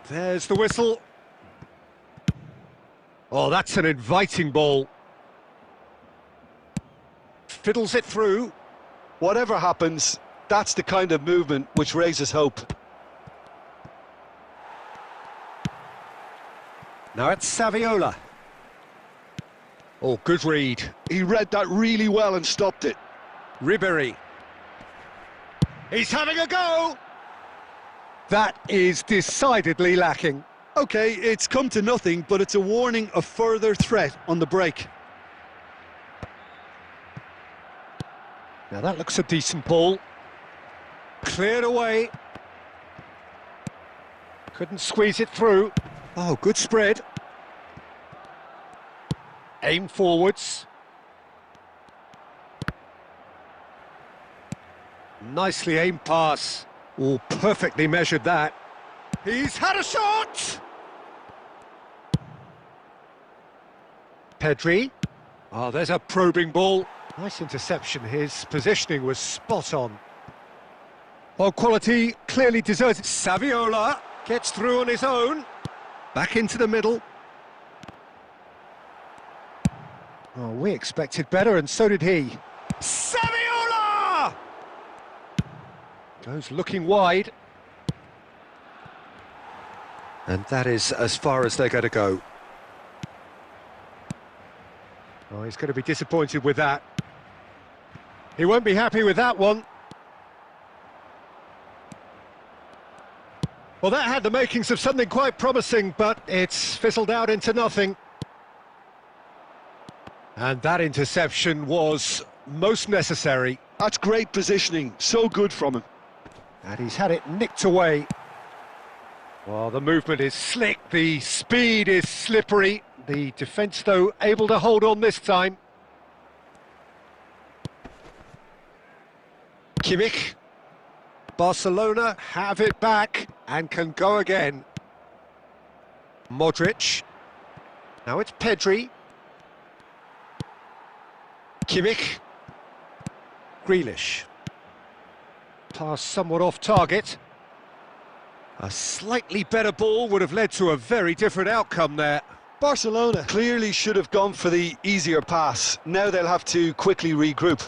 There's the whistle. Oh, that's an inviting ball. Fiddles it through. Whatever happens, that's the kind of movement which raises hope. Now it's Saviola. Oh, good read. He read that really well and stopped it. Ribery. He's having a go! That is decidedly lacking. Okay, it's come to nothing, but it's a warning of further threat on the break. Now that looks a decent ball. Cleared away. Couldn't squeeze it through. Oh, good spread. Aim forwards. Nicely aimed pass. Oh, perfectly measured that. He's had a shot! Pedri. Oh, there's a probing ball. Nice interception. His positioning was spot on. Well, quality clearly deserves it. Saviola gets through on his own. Back into the middle. Oh, we expected better, and so did he. Saviola! Goes looking wide. And that is as far as they're going to go. Oh, he's going to be disappointed with that. He won't be happy with that one. Well, that had the makings of something quite promising, but it's fizzled out into nothing. And that interception was most necessary. That's great positioning, so good from him. And he's had it nicked away. Well, the movement is slick, the speed is slippery. The defence, though, able to hold on this time. Kimmich. Barcelona have it back and can go again. Modric. Now it's Pedri. Kimmich. Grealish. Pass somewhat off target. A slightly better ball would have led to a very different outcome there. Barcelona clearly should have gone for the easier pass. Now they'll have to quickly regroup.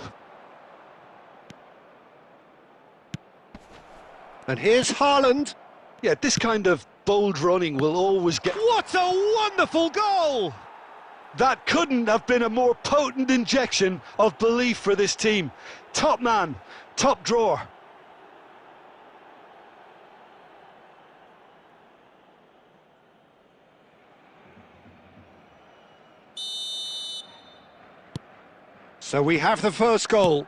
And here's Haaland. Yeah, this kind of bold running will always get... What a wonderful goal! That couldn't have been a more potent injection of belief for this team. Top man, top drawer. So we have the first goal.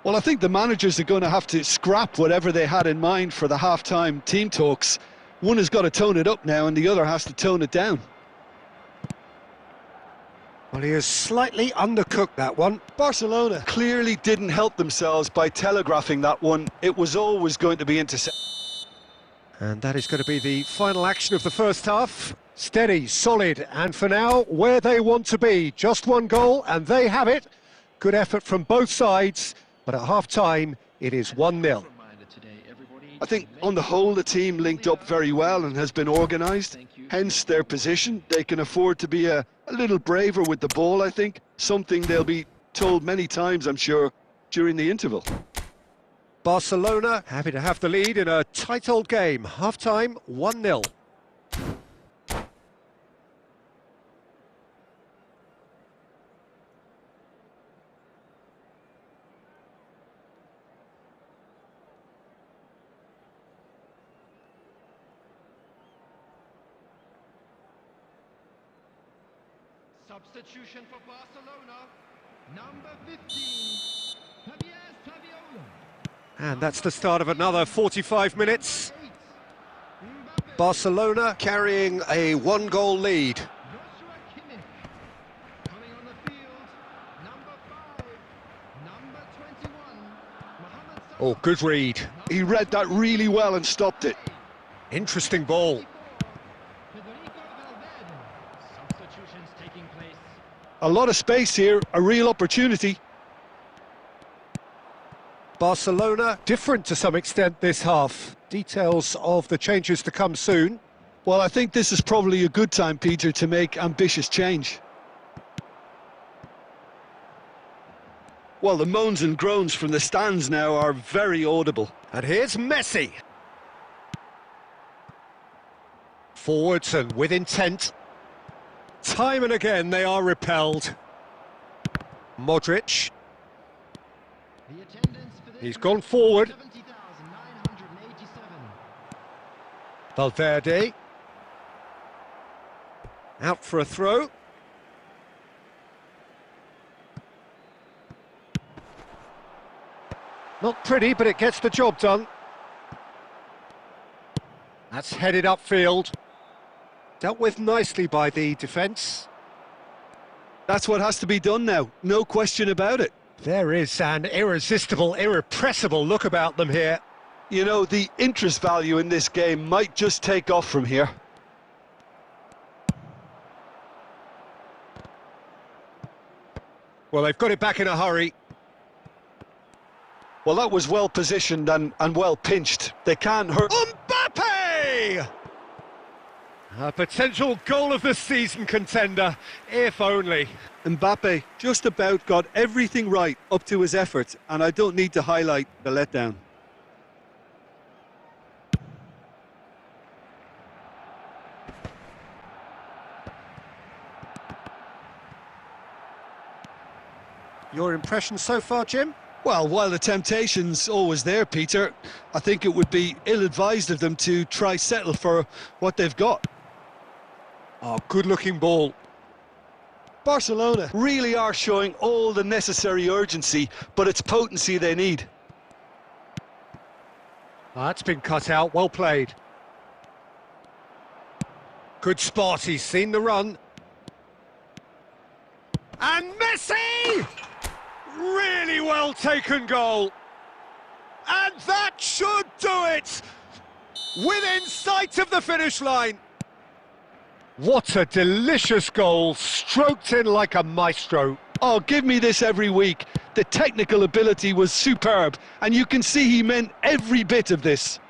Well, I think the managers are going to have to scrap whatever they had in mind for the half-time team talks. One has got to tone it up now and the other has to tone it down. Well, he has slightly undercooked that one. Barcelona clearly didn't help themselves by telegraphing that one. It was always going to be intercepted. And that is going to be the final action of the first half. Steady, solid, and for now, where they want to be. Just one goal, and they have it. Good effort from both sides, but at half-time, it is 1-0. I think, on the whole, the team linked up very well and has been organised. Hence their position. They can afford to be a little braver with the ball, I think. Something they'll be told many times, I'm sure, during the interval. Barcelona happy to have the lead in a tight old game. Half-time, 1-0. Substitution for Barcelona, number 15, Saviola. And that's the start of another 45 minutes. Barcelona carrying a one-goal lead. Coming on the field, number 5, number 21, Oh, good read. He read that really well and stopped it. Interesting ball. Substitutions taking place. A lot of space here, a real opportunity. Barcelona different to some extent this half. Details of the changes to come soon. Well, I think this is probably a good time, Peter, to make ambitious change. Well, the moans and groans from the stands now are very audible. And here's Messi. Forwards and with intent. Time and again they are repelled. Modric. The attendance for this He's gone match, forward. 70,987. Valverde. Out for a throw. Not pretty, but it gets the job done. That's headed upfield. Dealt with nicely by the defence. That's what has to be done now, no question about it. There is an irresistible, irrepressible look about them here. You know, the interest value in this game might just take off from here. Well, they've got it back in a hurry. Well, that was well positioned and well pinched. They can't hurt. Mbappe! A potential goal of the season contender, if only. Mbappe just about got everything right up to his effort, and I don't need to highlight the letdown. Your impression so far, Jim? Well, while the temptation's always there, Peter, I think it would be ill-advised of them to try settle for what they've got. Oh, good-looking ball. Barcelona really are showing all the necessary urgency, but it's potency they need. That's been cut out, well played. Good spot, he's seen the run. And Messi! Really well taken goal. And that should do it! Within sight of the finish line. What a delicious goal, stroked in like a maestro. Oh, give me this every week. The technical ability was superb, and you can see he meant every bit of this.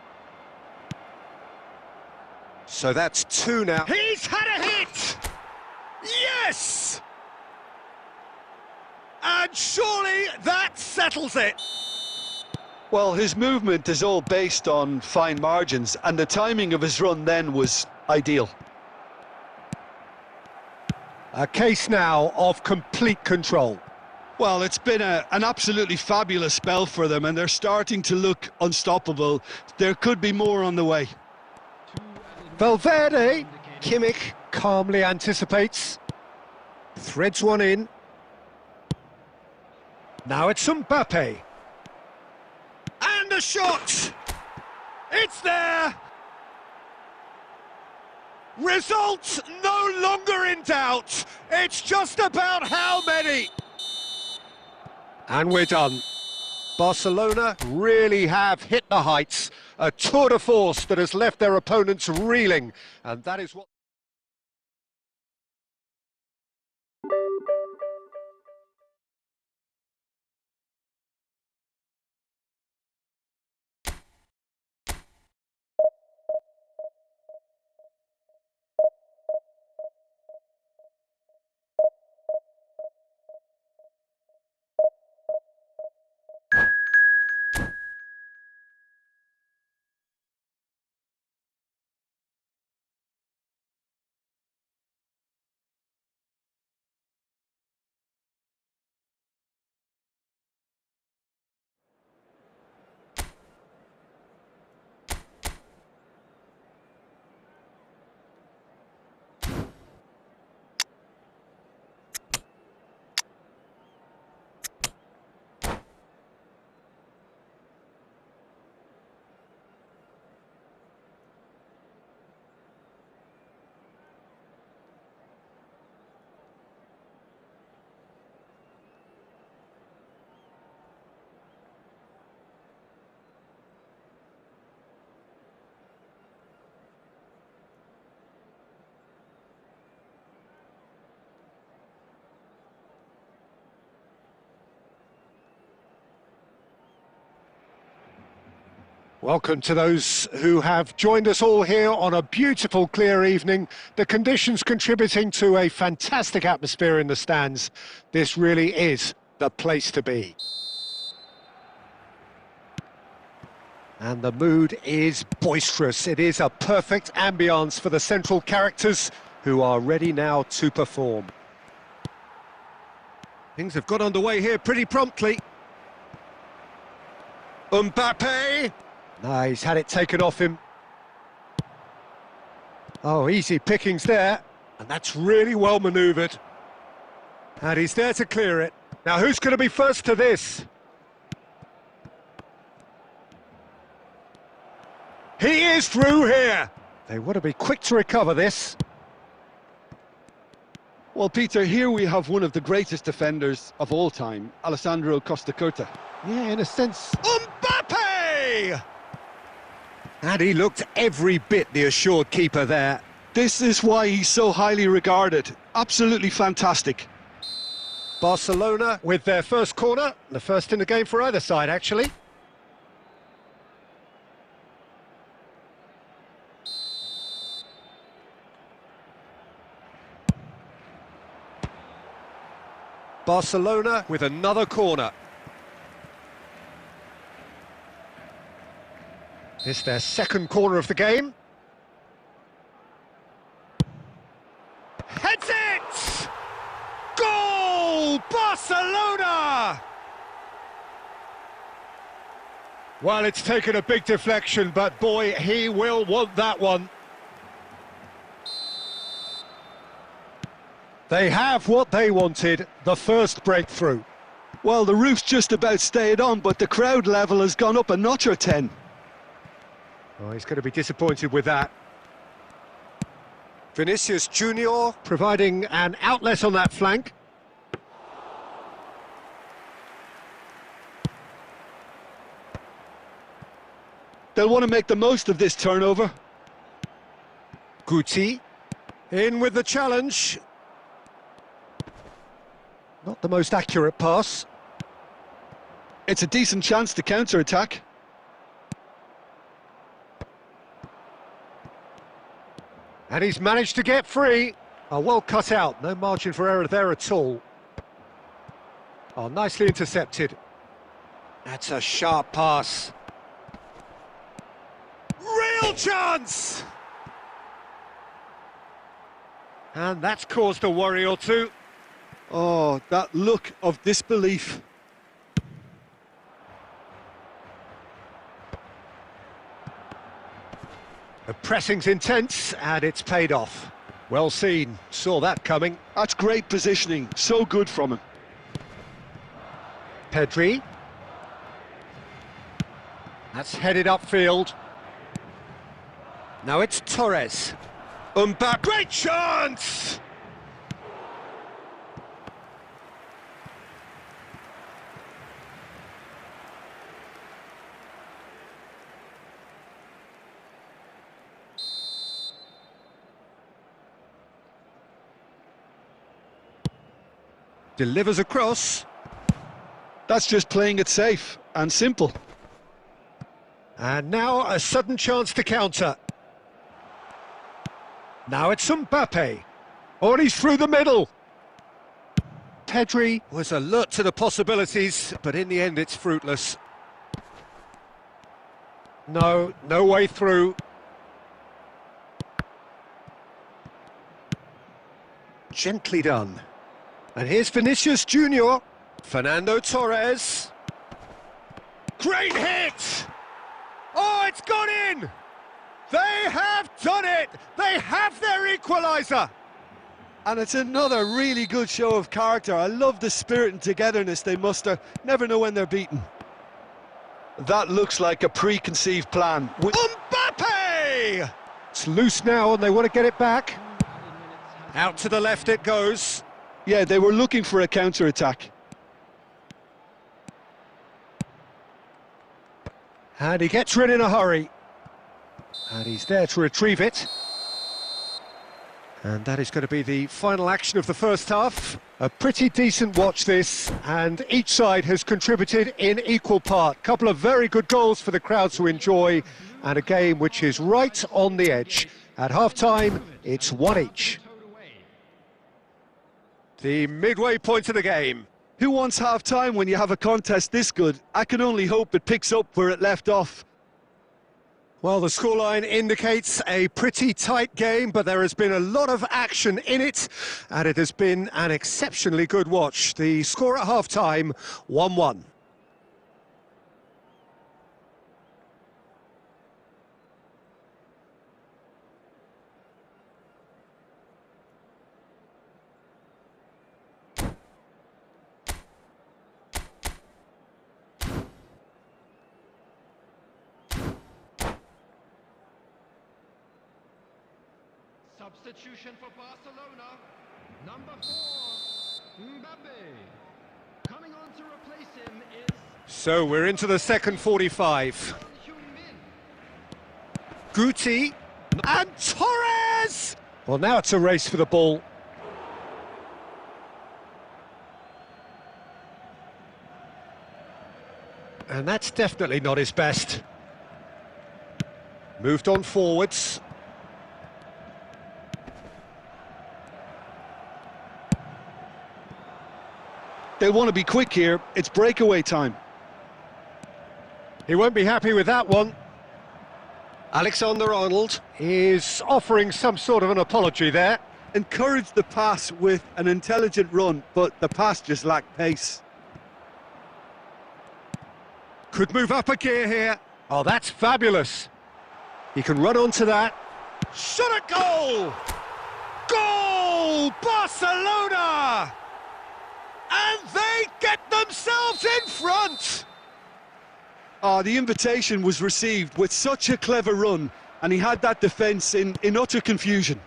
So that's two now. He's had a hit! Yes! And surely that settles it. Well, his movement is all based on fine margins, and the timing of his run then was ideal. A case now of complete control. Well, it's been an absolutely fabulous spell for them, and they're starting to look unstoppable. There could be more on the way. Valverde, Kimmich calmly anticipates. Threads one in. Now it's Mbappe. And a shot! It's there! Results no longer in doubt. It's just about how many. And we're done. Barcelona really have hit the heights. A tour de force that has left their opponents reeling. And that is what... Welcome to those who have joined us all here on a beautiful, clear evening. The conditions contributing to a fantastic atmosphere in the stands. This really is the place to be. And the mood is boisterous. It is a perfect ambience for the central characters who are ready now to perform. Things have got underway here pretty promptly. Mbappe! No, he's had it taken off him. Oh, easy pickings there. And that's really well manoeuvred. And he's there to clear it. Now, who's going to be first to this? He is through here. They want to be quick to recover this. Well, Peter, here we have one of the greatest defenders of all time, Alessandro Costacurta. Yeah, in a sense. Mbappe! And he looked every bit the assured keeper there. This is why he's so highly regarded. Absolutely fantastic. Barcelona with their first corner. The first in the game for either side, actually. Barcelona with another corner. It's their second corner of the game. Heads it! Goal! Barcelona! Well, it's taken a big deflection, but boy, he will want that one. They have what they wanted, the first breakthrough. Well, the roof's just about stayed on, but the crowd level has gone up a notch or 10. Oh, he's going to be disappointed with that. Vinicius Junior providing an outlet on that flank. They'll want to make the most of this turnover. Guti in with the challenge. Not the most accurate pass. It's a decent chance to counter-attack. And he's managed to get free. Oh, well cut out. No margin for error there at all. Oh, nicely intercepted. That's a sharp pass. Real chance! And that's caused a worry or two. Oh, that look of disbelief. The pressing's intense, and it's paid off. Well seen, saw that coming. That's great positioning, so good from him. Pedri. That's headed upfield. Now it's Torres. Mbappe, great chance! Delivers across. That's just playing it safe and simple. And now a sudden chance to counter. Now it's Mbappe. Oh, and he's through the middle. Pedri was alert to the possibilities, but in the end it's fruitless. No way through. Gently done. And here's Vinicius Junior. Fernando Torres. Great hit! Oh, it's gone in! They have done it! They have their equaliser! And it's another really good show of character. I love the spirit and togetherness they muster. Never know when they're beaten. That looks like a preconceived plan. Mbappe! It's loose now and they want to get it back. Out to the left it goes. Yeah, they were looking for a counter-attack. And he gets rid in a hurry. And he's there to retrieve it. And that is going to be the final action of the first half. A pretty decent watch this, and each side has contributed in equal part. Couple of very good goals for the crowd to enjoy, and a game which is right on the edge. At half-time, it's 1 each. The midway point of the game. Who wants half-time when you have a contest this good? I can only hope it picks up where it left off. Well, the scoreline indicates a pretty tight game, but there has been a lot of action in it, and it has been an exceptionally good watch. The score at half-time, 1-1. Substitution for Barcelona. Number 4, Mbappe. Coming on to replace him is... So we're into the second 45. Guti and Torres! Well, now it's a race for the ball. And that's definitely not his best. Moved on forwards. They want to be quick here. It's breakaway time. He won't be happy with that one. Alexander-Arnold is offering some sort of an apology there. Encouraged the pass with an intelligent run, but the pass just lacked pace. Could move up a gear here. Oh, that's fabulous. He can run onto that. Shot at goal! Goal! Barcelona! And they get themselves in front! The invitation was received with such a clever run, and he had that defence in utter confusion.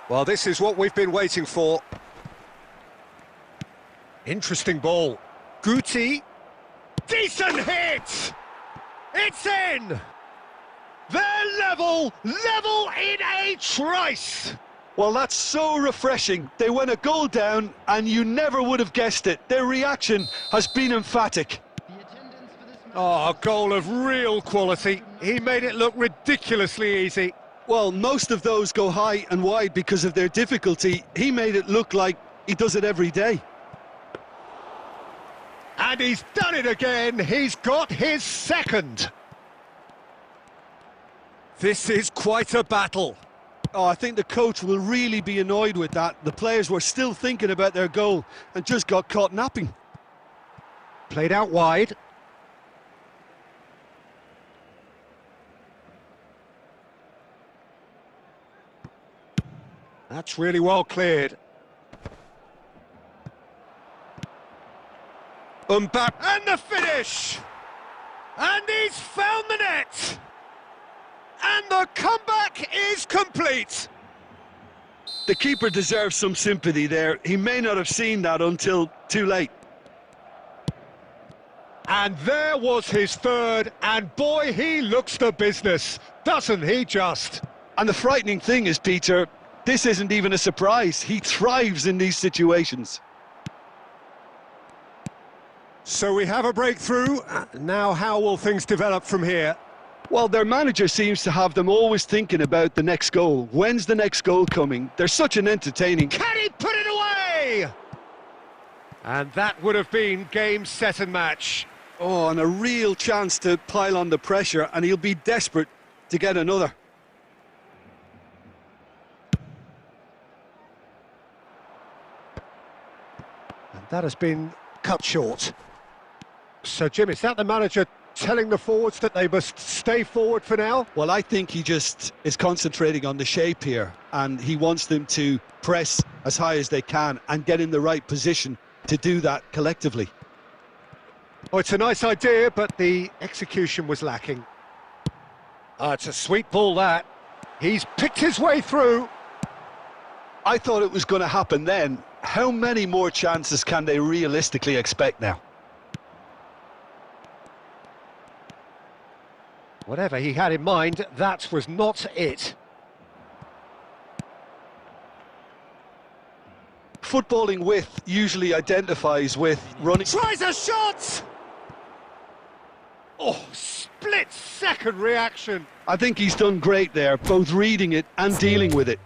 Well, this is what we've been waiting for. Interesting ball. Guti. Decent hit! It's in! They're level in a trice! Well, that's so refreshing. They went a goal down, and you never would have guessed it. Their reaction has been emphatic. Oh, a goal of real quality. He made it look ridiculously easy. Well, most of those go high and wide because of their difficulty. He made it look like he does it every day. And he's done it again. He's got his second. This is quite a battle. Oh, I think the coach will really be annoyed with that. The players were still thinking about their goal and just got caught napping. Played out wide. That's really well cleared. Mbappe, and the finish! And he's found the net! And the comeback is complete! The keeper deserves some sympathy there. He may not have seen that until too late. And there was his third, and boy, he looks the business, doesn't he just? And the frightening thing is, Peter, this isn't even a surprise. He thrives in these situations. So we have a breakthrough. Now how will things develop from here? Well, their manager seems to have them always thinking about the next goal. When's the next goal coming? They're such an entertaining... Can he put it away? And that would have been game, set and match. Oh, and a real chance to pile on the pressure, and he'll be desperate to get another. And that has been cut short. So, Jim, is that the manager telling the forwards that they must stay forward for now? Well, I think he just is concentrating on the shape here, and he wants them to press as high as they can and get in the right position to do that collectively. Oh, it's a nice idea, but the execution was lacking. Oh, it's a sweet ball, that. He's picked his way through. I thought it was going to happen then. How many more chances can they realistically expect now? Whatever he had in mind, that was not it. footballing width usually identifies with running. Tries a shot! Oh, split-second reaction. I think he's done great there, both reading it and dealing with it.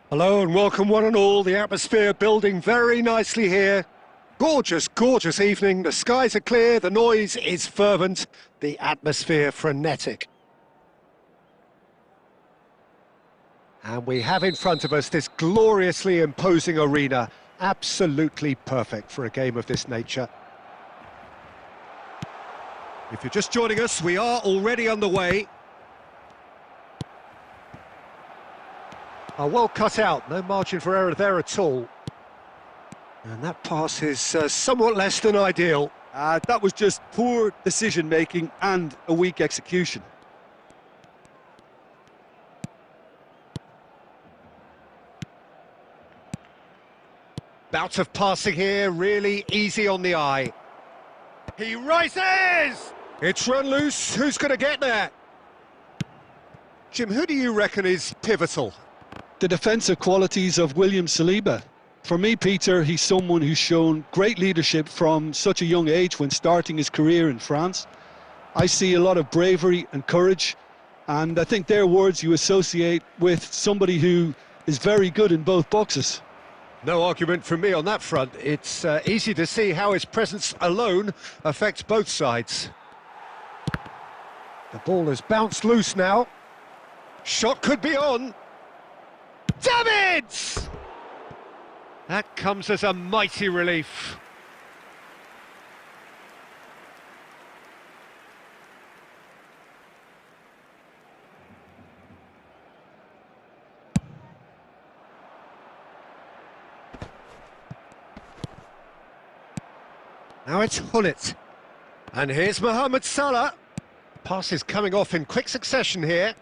Hello and welcome one and all. The atmosphere building very nicely here. Gorgeous, gorgeous evening. The skies are clear, the noise is fervent, the atmosphere frenetic. And we have in front of us this gloriously imposing arena, absolutely perfect for a game of this nature. If you're just joining us, we are already underway. Well cut out, no margin for error there at all. And that pass is somewhat less than ideal. That was just poor decision-making and a weak execution. Bout of passing here, really easy on the eye. He races! It's run loose, who's going to get there? Jim, who do you reckon is pivotal? The defensive qualities of William Saliba. For me, Peter, he's someone who's shown great leadership from such a young age when starting his career in France. I see a lot of bravery and courage, And I think they're words you associate with somebody who is very good in both boxes. No argument from me on that front. It's easy to see how his presence alone affects both sides. The ball has bounced loose now. Shot could be on. Davids! That comes as a mighty relief. Now it's Hullet. And here's Mohamed Salah. Pass is coming off in quick succession here.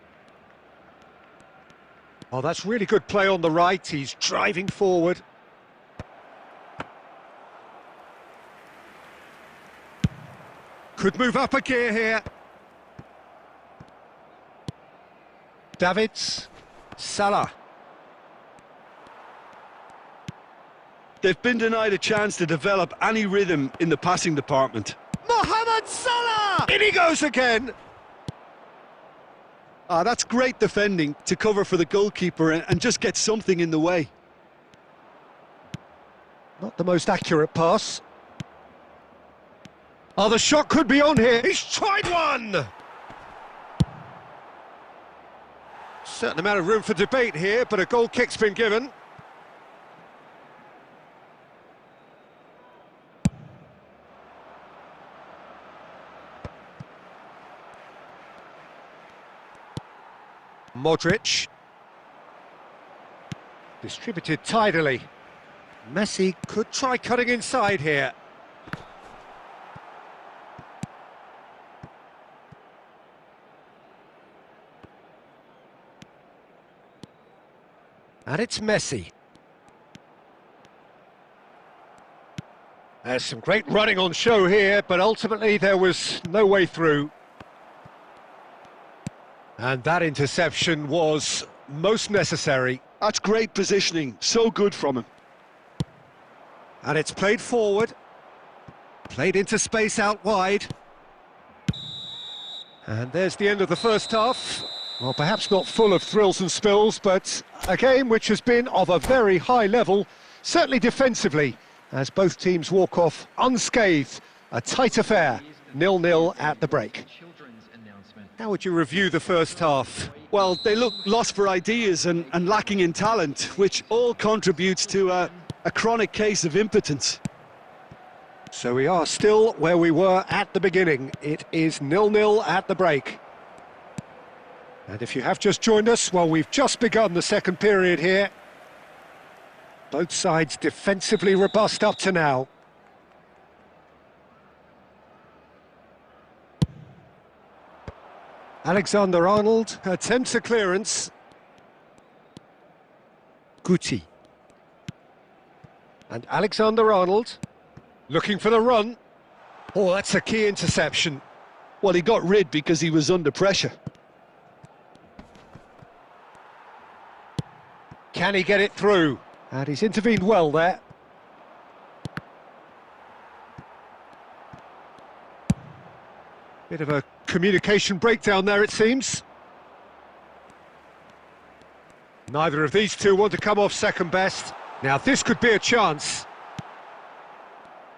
Oh, that's really good play on the right. He's driving forward. Could move up a gear here. Davids. Salah. They've been denied a chance to develop any rhythm in the passing department. Mohamed Salah! In he goes again! That's great defending to cover for the goalkeeper and just get something in the way. Not the most accurate pass. Oh, the shot could be on here. He's tried one! Certain amount of room for debate here, but a goal kick's been given. Modric. Distributed tidily. Messi could try cutting inside here. And it's Messi. There's some great running on show here, but ultimately there was no way through. And that interception was most necessary. That's great positioning, so good from him. And it's played forward. Played into space out wide. And there's the end of the first half. Well, perhaps not full of thrills and spills, but a game which has been of a very high level, certainly defensively, as both teams walk off unscathed. A tight affair, 0-0 at the break. How would you review the first half? Well, they look lost for ideas and lacking in talent, which all contributes to a chronic case of impotence. So we are still where we were at the beginning. It is 0-0 at the break. And if you have just joined us, well, we've just begun the second period here. Both sides defensively robust up to now. Alexander-Arnold attempts a clearance. Guti. And Alexander-Arnold looking for the run. Oh, that's a key interception. Well, he got rid because he was under pressure. Can he get it through? And he's intervened well there. Bit of a communication breakdown there, it seems. Neither of these two want to come off second best. Now, this could be a chance.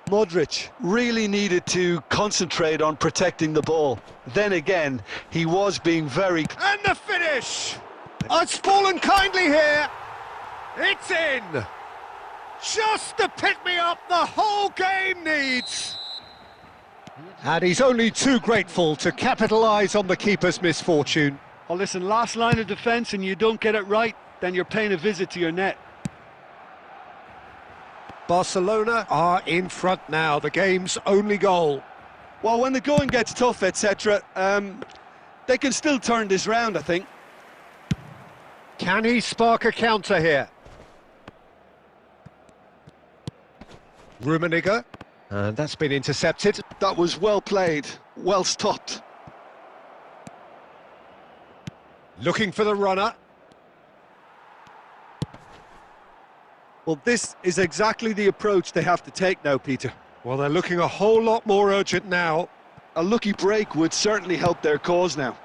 Modric really needed to concentrate on protecting the ball. Then again, he was being very... And the finish! It's fallen kindly here. It's in. Just the pick-me-up the whole game needs. And he's only too grateful to capitalise on the keeper's misfortune. Oh, listen, last line of defence and you don't get it right, then you're paying a visit to your net. Barcelona are in front now, the game's only goal. Well, when the going gets tough, etc., they can still turn this round, I think. Can he spark a counter here? Rummenigge, and that's been intercepted. That was well played, well stopped. Looking for the runner. Well, this is exactly the approach they have to take now, Peter. Well, they're looking a whole lot more urgent now. A lucky break would certainly help their cause now.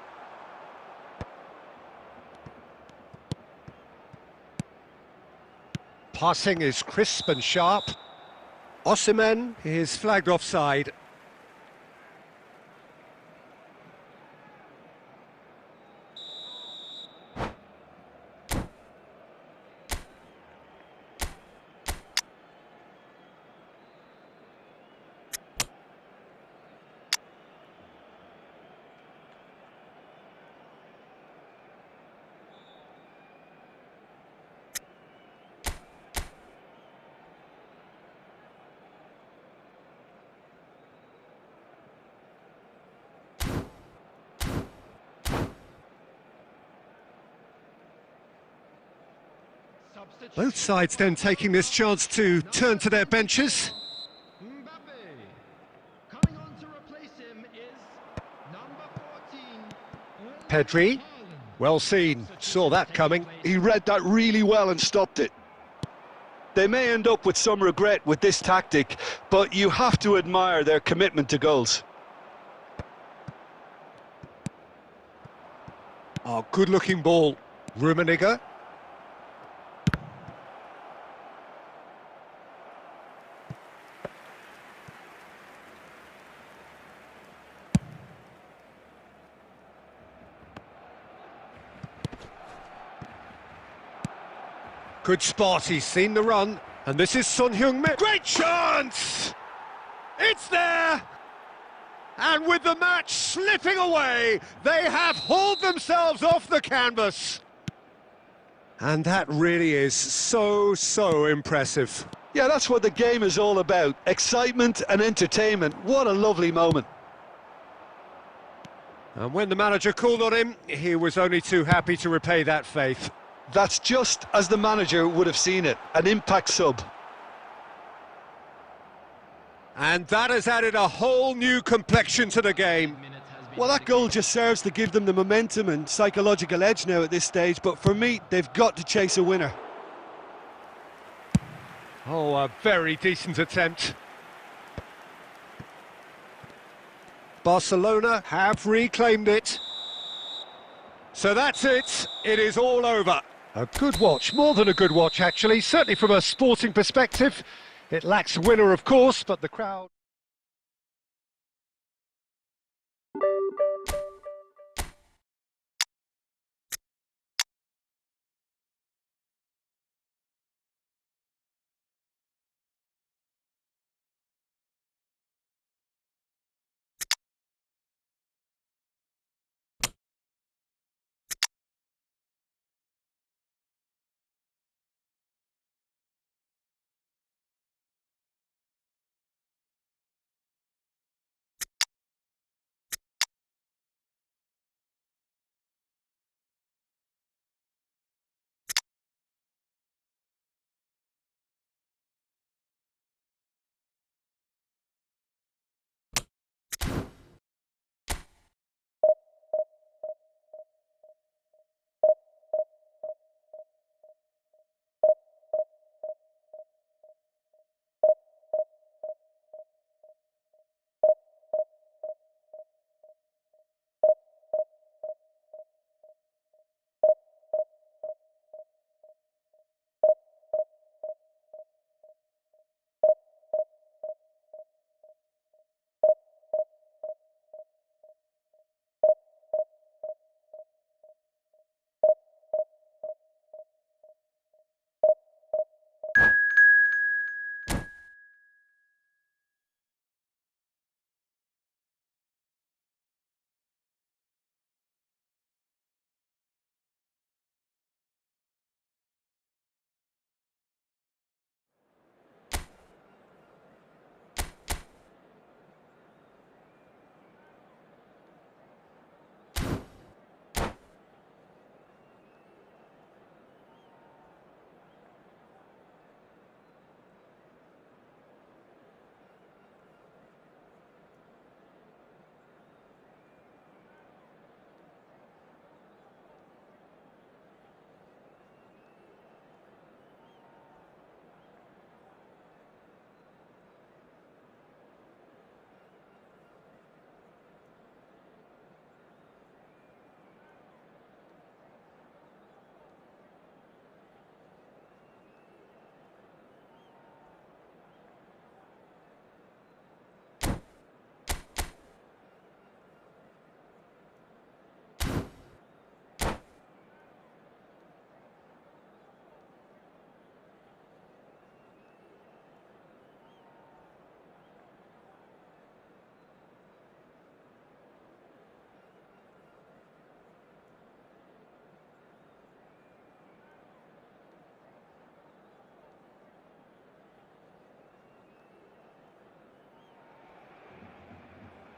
Passing is crisp and sharp. Osimhen is flagged offside. Both sides then taking this chance to turn to their benches. Mbappe. Coming on to replace him is number 14. Pedri, well seen, saw that coming. He read that really well and stopped it. They may end up with some regret with this tactic, but you have to admire their commitment to goals. Oh, good-looking ball. Rummenigge. Good spot, he's seen the run. And this is Son Heung-min. Great chance! It's there! And with the match slipping away, they have hauled themselves off the canvas. And that really is so impressive. Yeah, that's what the game is all about. Excitement and entertainment. What a lovely moment. And when the manager called on him, he was only too happy to repay that faith. That's just as the manager would have seen it, an impact sub. And that has added a whole new complexion to the game. Well, that goal just serves to give them the momentum and psychological edge now at this stage, but for me, they've got to chase a winner. Oh, a very decent attempt. Barcelona have reclaimed it. So that's it. It is all over. A good watch, more than a good watch actually, certainly from a sporting perspective. It lacks winner, of course, but the crowd...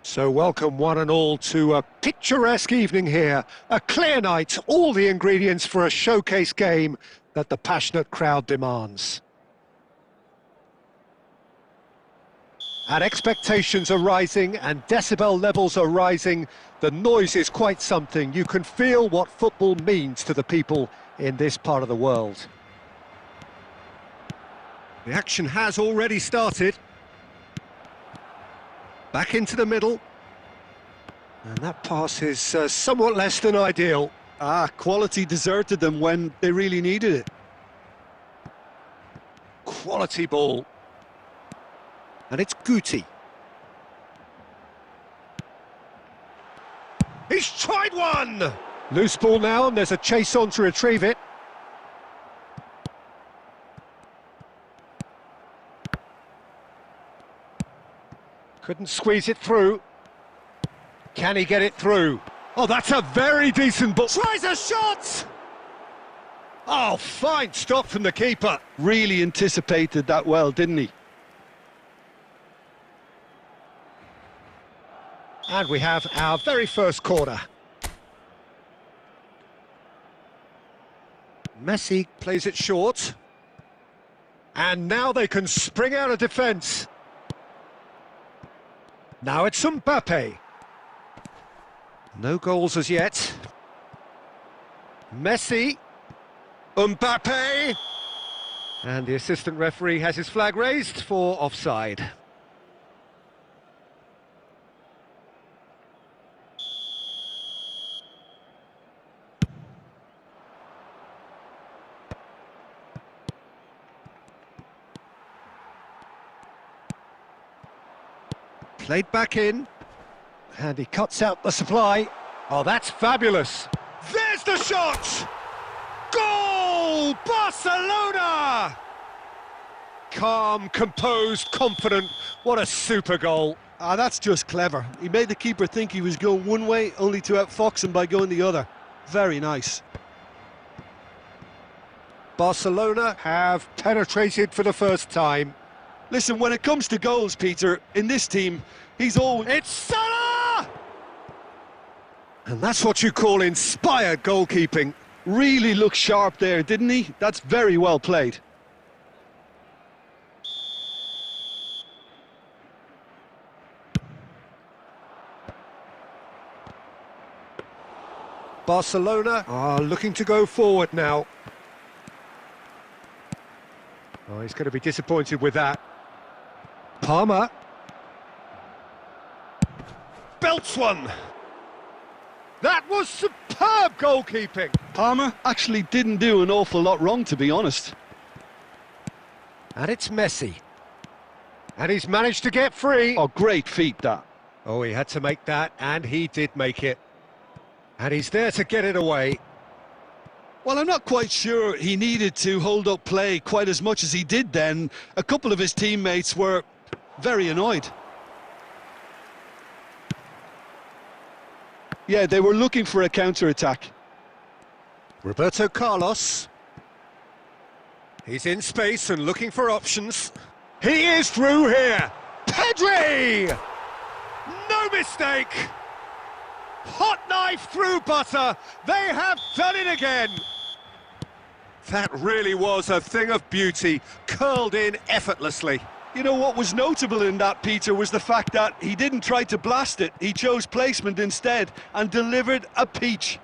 So welcome one and all to a picturesque evening here. A clear night, all the ingredients for a showcase game that the passionate crowd demands. And expectations are rising and decibel levels are rising. The noise is quite something. You can feel what football means to the people in this part of the world. The action has already started. Back into the middle. And that pass is somewhat less than ideal. Quality deserted them when they really needed it. Quality ball. And it's Guti. He's tried one! Loose ball now, and there's a chase on to retrieve it. Couldn't squeeze it through. Can he get it through? Oh, that's a very decent ball. Tries a shot! Oh, fine stop from the keeper. Really anticipated that well, didn't he? And we have our very first corner. Messi plays it short. And now they can spring out of defence. Now it's Mbappe. No goals as yet. Messi. Mbappe. And the assistant referee has his flag raised for offside. Played back in, and he cuts out the supply. Oh, that's fabulous. There's the shot! Goal! Barcelona! Calm, composed, confident. What a super goal. That's just clever. He made the keeper think he was going one way, only to outfox him by going the other. Very nice. Barcelona have penetrated for the first time. Listen, when it comes to goals, Peter, in this team, he's always... It's Salah! And that's what you call inspired goalkeeping. Really looked sharp there, didn't he? That's very well played. Barcelona are looking to go forward now. Oh, he's going to be disappointed with that. Palmer. Belts one. That was superb goalkeeping. Palmer actually didn't do an awful lot wrong, to be honest. And it's Messi. And he's managed to get free. Oh, great feat, that. Oh, he had to make that, and he did make it. And he's there to get it away. Well, I'm not quite sure he needed to hold up play quite as much as he did then. A couple of his teammates were very annoyed. Yeah, they were looking for a counter-attack. Roberto Carlos. He's in space and looking for options. He is through here. Pedri! No mistake! Hot knife through butter. They have done it again. That really was a thing of beauty, curled in effortlessly. You know what was notable in that, Peter, was the fact that he didn't try to blast it. He chose placement instead and delivered a peach.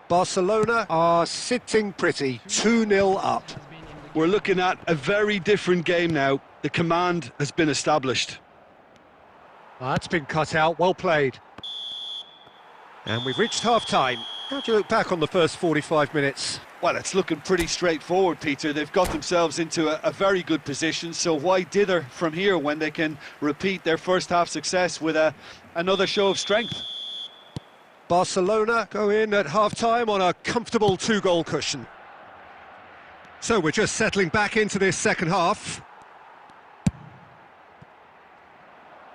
Barcelona are sitting pretty, 2-0 up. We're looking at a very different game now. The command has been established. That's been cut out, well played. And we've reached half-time. How do you look back on the first 45 minutes? Well, it's looking pretty straightforward, Peter. They've got themselves into a very good position, so why dither from here when they can repeat their first half success with another show of strength? Barcelona go in at half-time on a comfortable 2-goal cushion. So we're just settling back into this second half.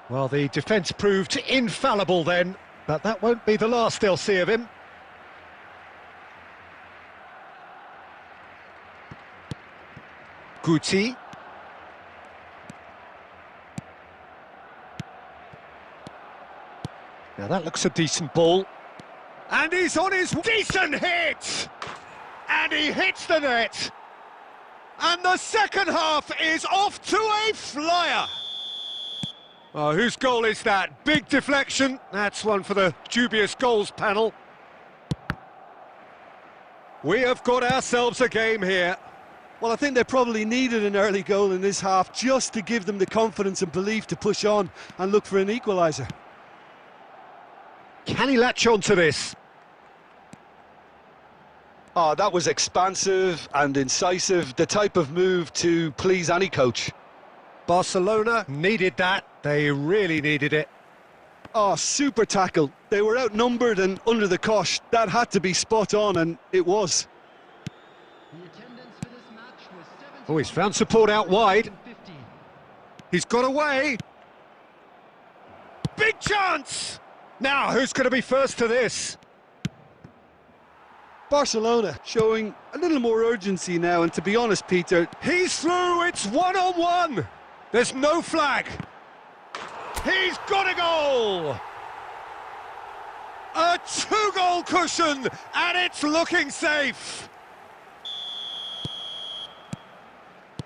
Well, the defence proved infallible then, but that won't be the last they'll see of him. Guti. Now that looks a decent ball. And he's on his decent hit! And he hits the net! And the second half is off to a flyer! Oh, whose goal is that? Big deflection. That's one for the dubious goals panel. We have got ourselves a game here. Well, I think they probably needed an early goal in this half just to give them the confidence and belief to push on and look for an equaliser. Can he latch on to this? Oh, that was expansive and incisive, the type of move to please any coach. Barcelona needed that. They really needed it. Oh, super tackle. They were outnumbered and under the cosh. That had to be spot on, and it was. The attendance for this match was 70. Oh, he's found support out wide. He's got away. Big chance! Now, who's going to be first to this? Barcelona showing a little more urgency now, and to be honest, Peter... He's through, it's one-on-one! There's no flag. He's got a goal! A two-goal cushion, and it's looking safe!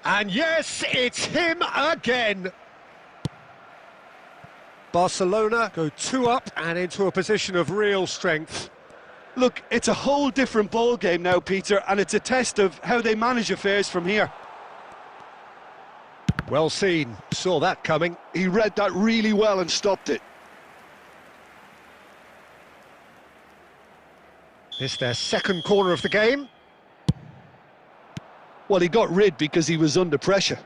And yes, it's him again! Barcelona go 2 up and into a position of real strength. Look, it's a whole different ball game now, Peter, and it's a test of how they manage affairs from here. Well seen, saw that coming. He read that really well and stopped it. It's their second corner of the game. Well, he got rid because he was under pressure.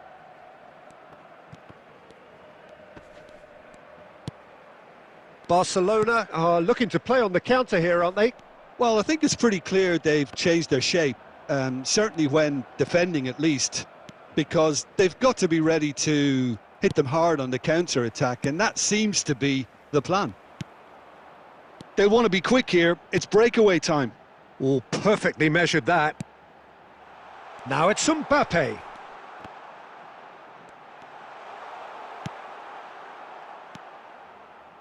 Barcelona are looking to play on the counter here, aren't they? Well, I think it's pretty clear they've changed their shape, certainly when defending at least, because they've got to be ready to hit them hard on the counter-attack, and that seems to be the plan. They want to be quick here, it's breakaway time. Oh, perfectly measured that. Now it's Mbappe.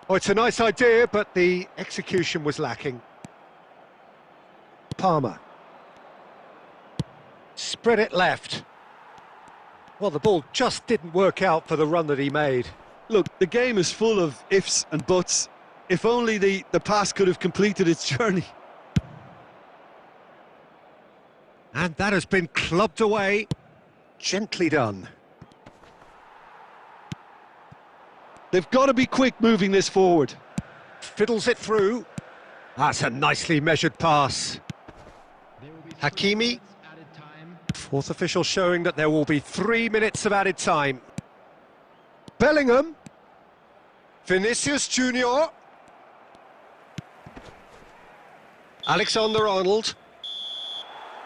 Oh, it's a nice idea, but the execution was lacking. Palmer. Spread it left. Well, the ball just didn't work out for the run that he made. Look, the game is full of ifs and buts. If only the pass could have completed its journey. And that has been clubbed away. Gently done. They've got to be quick moving this forward. Fiddles it through. That's a nicely measured pass. There will be 3 Hakimi. minutes added time. Fourth official showing that there will be 3 minutes of added time. Bellingham. Vinicius Junior. Alexander-Arnold.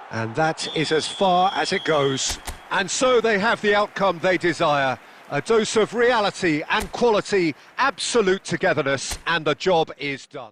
And that is as far as it goes. And so they have the outcome they desire. A dose of reality and quality, absolute togetherness, and the job is done.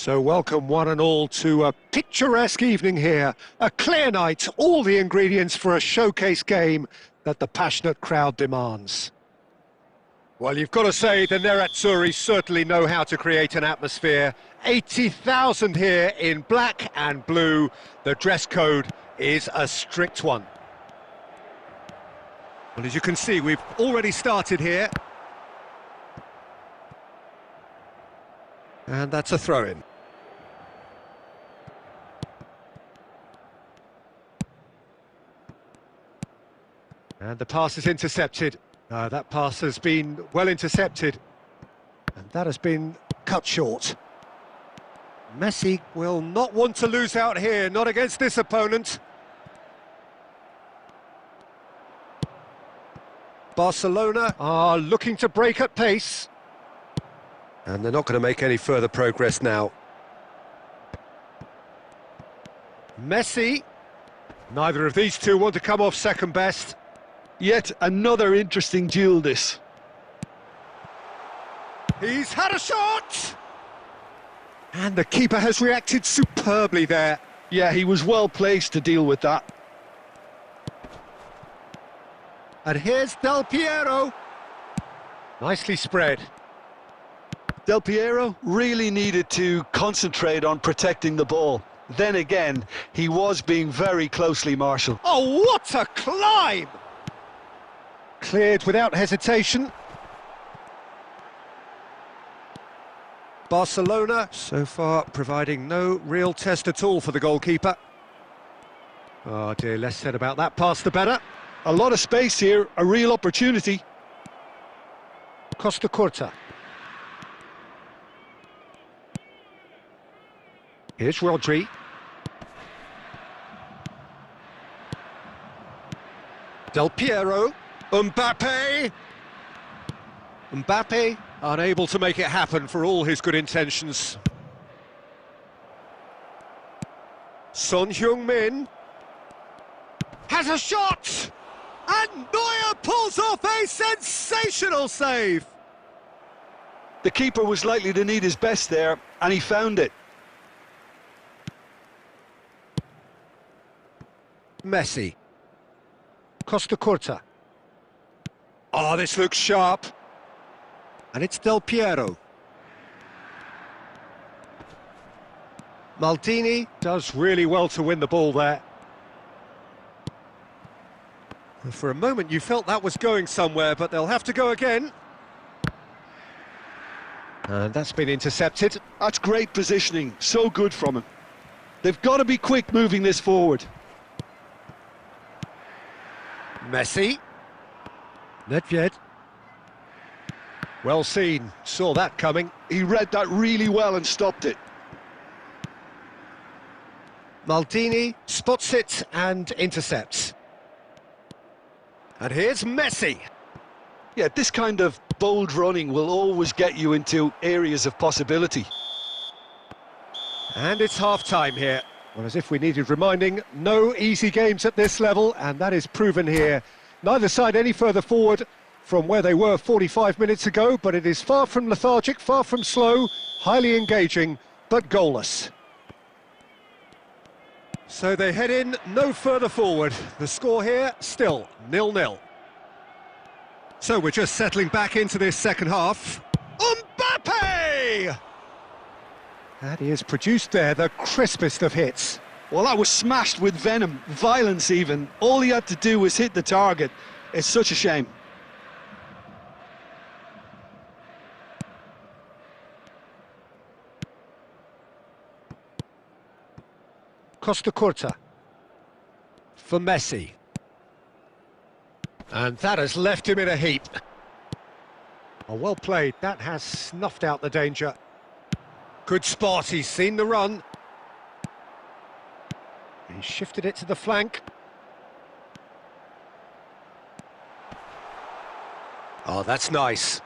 So welcome one and all to a picturesque evening here. A clear night, all the ingredients for a showcase game that the passionate crowd demands. Well, you've got to say the Nerazzurri certainly know how to create an atmosphere. 80,000 here in black and blue. The dress code is a strict one. Well, as you can see, we've already started here. And that's a throw-in. And the pass is intercepted. That pass has been well intercepted. And that has been cut short. Messi will not want to lose out here, not against this opponent. Barcelona are looking to break at pace. And they're not going to make any further progress now. Messi. Neither of these two want to come off second best. Yet another interesting duel, this. He's had a shot! And the keeper has reacted superbly there. Yeah, he was well placed to deal with that. And here's Del Piero. Nicely spread. Del Piero really needed to concentrate on protecting the ball. Then again, he was being very closely marshalled. Oh, what a climb! Cleared without hesitation. Barcelona, so far, providing no real test at all for the goalkeeper. Oh dear, less said about that pass the better. A lot of space here, a real opportunity. Costa Curta. Here's Rodri. Del Piero. Mbappe! Mbappe unable to make it happen for all his good intentions. Son Heung-min has a shot! And Neuer pulls off a sensational save! The keeper was likely to need his best there, and he found it. Messi. Costa Curta. Oh, this looks sharp. And it's Del Piero. Maldini does really well to win the ball there. And for a moment you felt that was going somewhere, but they'll have to go again. And that's been intercepted. That's great positioning, so good from him. They've got to be quick moving this forward. Messi. Nedved. Well seen, saw that coming. He read that really well and stopped it. Maldini spots it and intercepts. And here's Messi. Yeah, this kind of bold running will always get you into areas of possibility. And it's half-time here. Well, as if we needed reminding, no easy games at this level, and that is proven here. Neither side any further forward from where they were 45 minutes ago, but it is far from lethargic, far from slow, highly engaging, but goalless. So they head in no further forward. The score here, still 0-0. So we're just settling back into this second half. Mbappe! And he has produced there the crispest of hits. Well, that was smashed with venom, violence even. All he had to do was hit the target. It's such a shame. Costa Curta. For Messi. And that has left him in a heap. Oh, well played. That has snuffed out the danger. Good spot. He's seen the run. He shifted it to the flank. Oh, that's nice.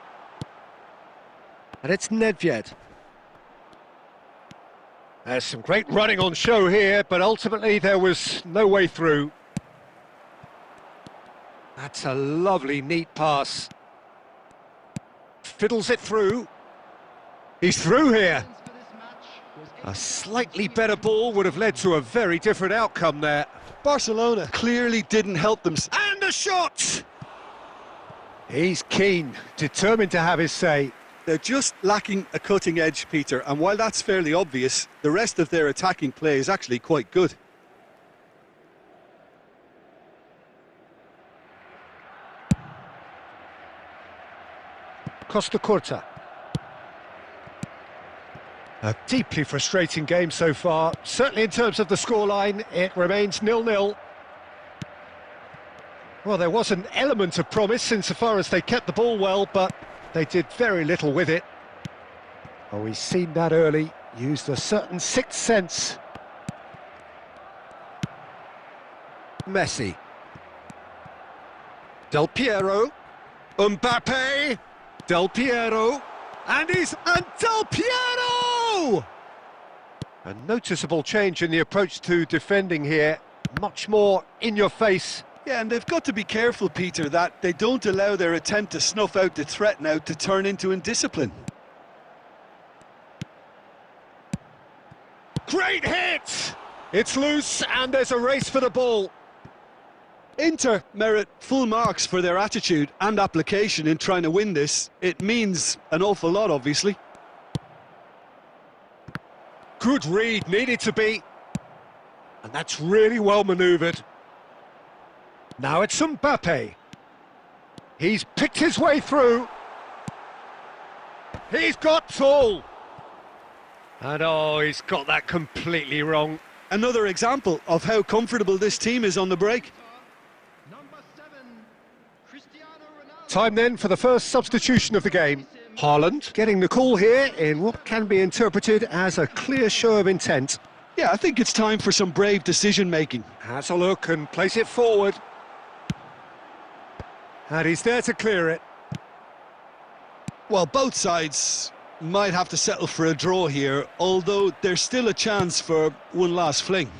And it's Nedved. There's some great running on show here, but ultimately there was no way through. That's a lovely, neat pass. Fiddles it through. He's through here. A slightly better ball would have led to a very different outcome there. Barcelona clearly didn't help them. And a shot! He's keen, determined to have his say. They're just lacking a cutting edge, Peter, and while that's fairly obvious, the rest of their attacking play is actually quite good. Costa Curta. A deeply frustrating game so far. Certainly in terms of the scoreline, it remains 0-0. Well, there was an element of promise insofar as they kept the ball well, but they did very little with it. Oh, he's seen that early, used a certain sixth sense. Messi. Del Piero. Mbappe. Del Piero. And Del Piero! A noticeable change in the approach to defending here. Much more in your face. Yeah, and they've got to be careful, Peter, that they don't allow their attempt to snuff out the threat now to turn into indiscipline. Great hit! It's loose and there's a race for the ball. Inter merit full marks for their attitude and application in trying to win this. It means an awful lot, obviously. Good read, needed to be. And that's really well manoeuvred. Now it's Mbappe. He's picked his way through. He's got tall. And oh, he's got that completely wrong. Another example of how comfortable this team is on the break. Number 7, Cristiano Ronaldo. Time then for the first substitution of the game. Haaland getting the call here in what can be interpreted as a clear show of intent. Yeah, I think it's time for some brave decision-making. Has a look and plays it forward. And he's there to clear it. Well, both sides might have to settle for a draw here, although there's still a chance for one last fling.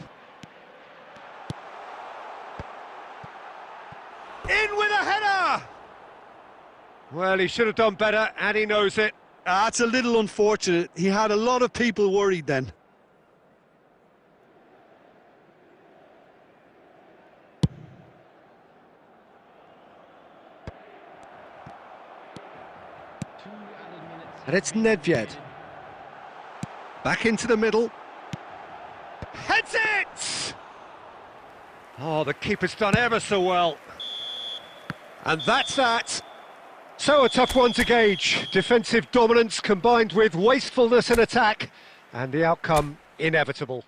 In with a header! Well, he should have done better, and he knows it. That's a little unfortunate. He had a lot of people worried then. And it's Nedved. Back into the middle. Heads it! Oh, the keeper's done ever so well. And that's that. So a tough one to gauge. Defensive dominance combined with wastefulness in attack. And the outcome inevitable.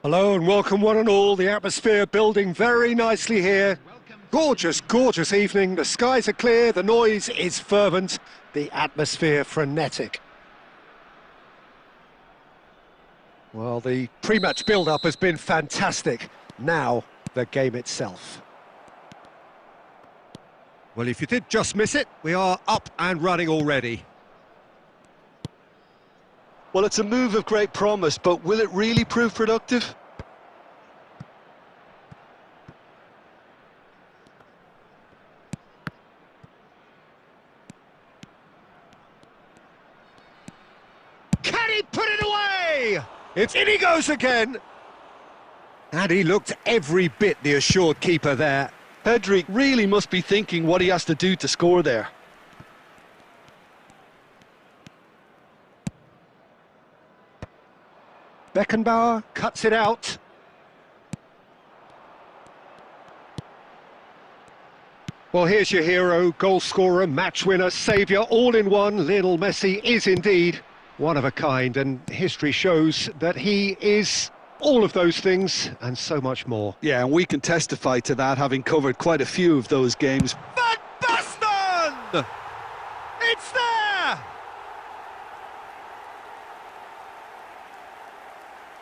Hello and welcome one and all. The atmosphere building very nicely here. Gorgeous, gorgeous evening. The skies are clear, the noise is fervent, the atmosphere frenetic. Well, the pre-match build-up has been fantastic. Now, the game itself. Well, if you did just miss it, we are up and running already. Well, it's a move of great promise, but will it really prove productive? Can he put it away? It's in he goes again. And he looked every bit the assured keeper there. Pedri really must be thinking what he has to do to score there. Beckenbauer cuts it out. Well, here's your hero, goal scorer, match winner, saviour, all in one. Lionel Messi is indeed one of a kind, and history shows that he is all of those things and so much more. Yeah, and we can testify to that, having covered quite a few of those games. Van Basten! It's there!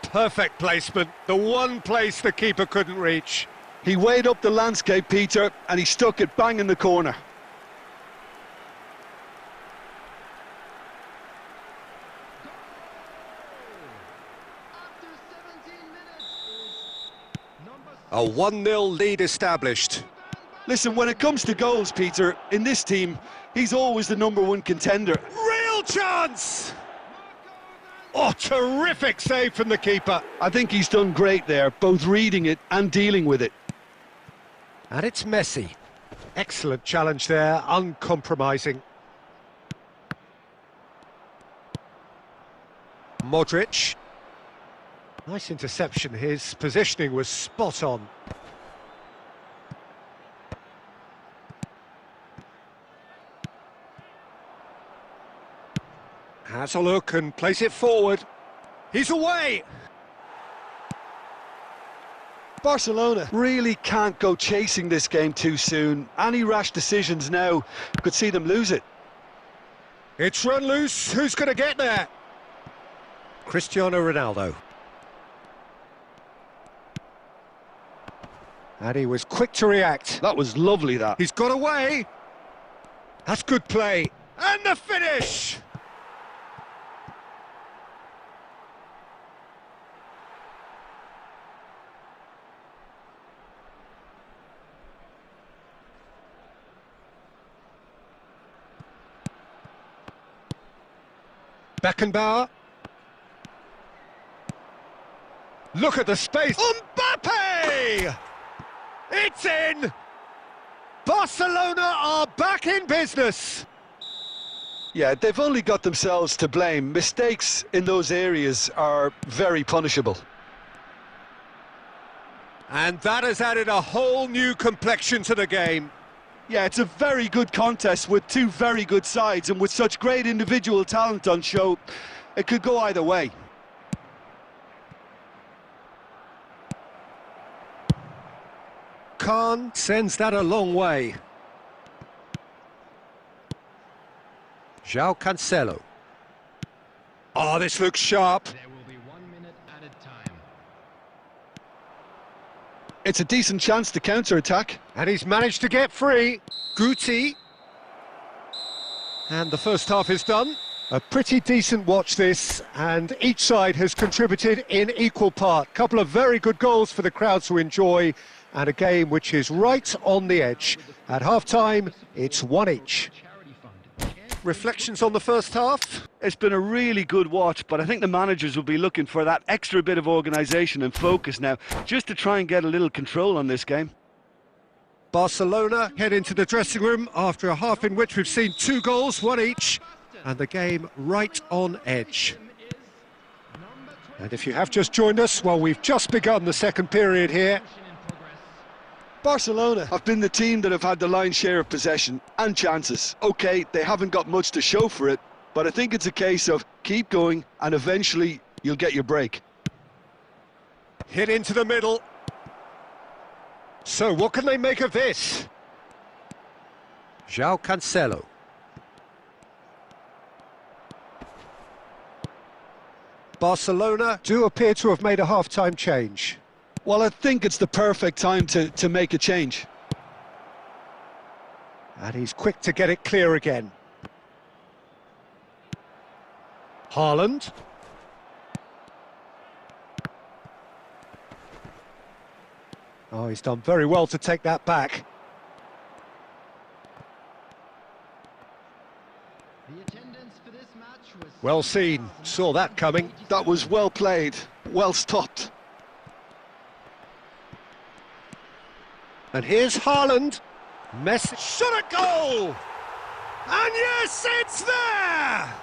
Perfect placement, the one place the keeper couldn't reach. He weighed up the landscape, Peter, and he stuck it bang in the corner. A 1-0 lead established. Listen, when it comes to goals, Peter, in this team, he's always the #1 contender. Real chance! Oh, terrific save from the keeper. I think he's done great there, both reading it and dealing with it. And it's Messi. Excellent challenge there, uncompromising. Modric. Nice interception, his positioning was spot on. Has a look and plays it forward. He's away! Barcelona really can't go chasing this game too soon. Any rash decisions now could see them lose it. It's run loose, who's going to get there? Cristiano Ronaldo. And he was quick to react. That was lovely, that. He's got away. That's good play. And the finish! Beckenbauer. Look at the space. Mbappe! It's in! Barcelona are back in business. Yeah, they've only got themselves to blame. Mistakes in those areas are very punishable. And that has added a whole new complexion to the game. Yeah, it's a very good contest with two very good sides, and with such great individual talent on show, it could go either way. Khan sends that a long way. João Cancelo. Oh, this looks sharp. There will be 1 minute added time. It's a decent chance to counter-attack. And he's managed to get free. Guti. And the first half is done. A pretty decent watch this, and each side has contributed in equal part. Couple of very good goals for the crowd to enjoy, and a game which is right on the edge. At half-time, it's 1 each. Reflections on the first half? It's been a really good watch, but I think the managers will be looking for that extra bit of organisation and focus now, just to try and get a little control on this game. Barcelona head into the dressing room after a half in which we've seen 2 goals, 1 each, and the game right on edge. And if you have just joined us, well, we've just begun the second period here. Barcelona have been the team that have had the lion's share of possession and chances. OK, they haven't got much to show for it, but I think it's a case of keep going and eventually you'll get your break. Hit into the middle. So what can they make of this? João Cancelo. Barcelona do appear to have made a half-time change. Well, I think it's the perfect time to make a change. And he's quick to get it clear again. Haaland. Oh, he's done very well to take that back. The attendance for this match was Well seen, saw that coming. That was well played, well stopped. And here's Haaland. Messi shot a goal! And yes, it's there!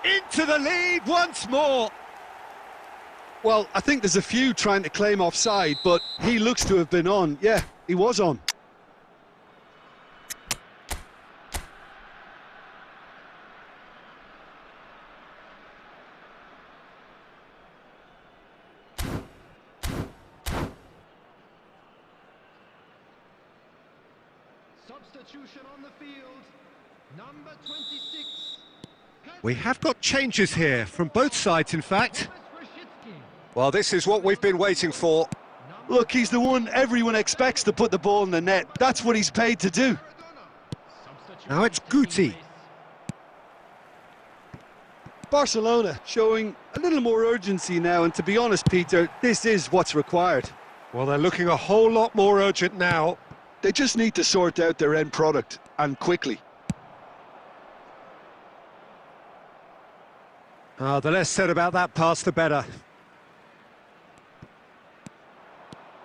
Into the lead once more. Well, I think there's a few trying to claim offside, but he looks to have been on. Yeah, he was on. substitution on the field. Number 26. We have got changes here, from both sides in fact. Rashitsky. Well, this is what we've been waiting for. Look, he's the one everyone expects to put the ball in the net. That's what he's paid to do. Substitution Now it's taking Guti. place. Barcelona showing a little more urgency now, and to be honest, Peter, this is what's required. Well, they're looking a whole lot more urgent now. They just need to sort out their end product, and quickly. The less said about that pass, the better.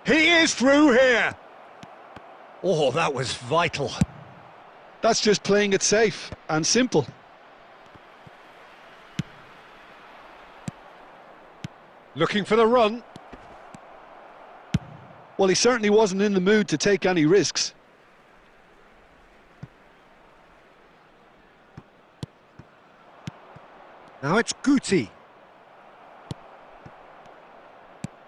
He is through here! Oh, that was vital. That's just playing it safe and simple. Looking for the run. Well, he certainly wasn't in the mood to take any risks. Now it's Guti.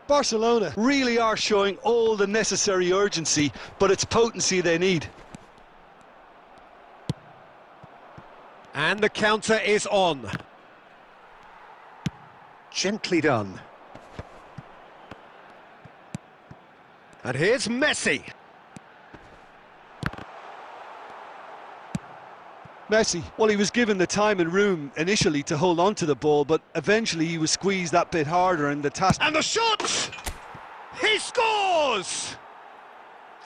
Barcelona really are showing all the necessary urgency, but it's potency they need. And the counter is on. Gently done. And here's Messi. Messi, well, he was given the time and room initially to hold on to the ball, but eventually he was squeezed that bit harder, and the task... And the shot! He scores!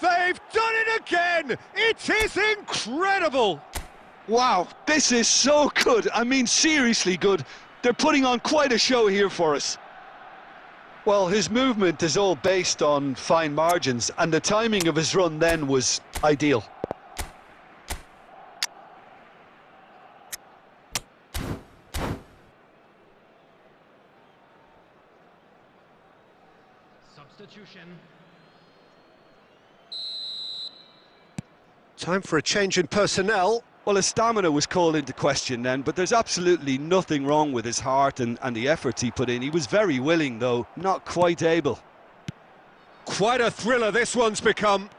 They've done it again! It is incredible! Wow, this is so good. I mean, seriously good. They're putting on quite a show here for us. Well, his movement is all based on fine margins, and the timing of his run then was ideal. Substitution. Time for a change in personnel. Well, his stamina was called into question then, but there's absolutely nothing wrong with his heart and the efforts he put in. He was very willing, though, not quite able. Quite a thriller this one's become.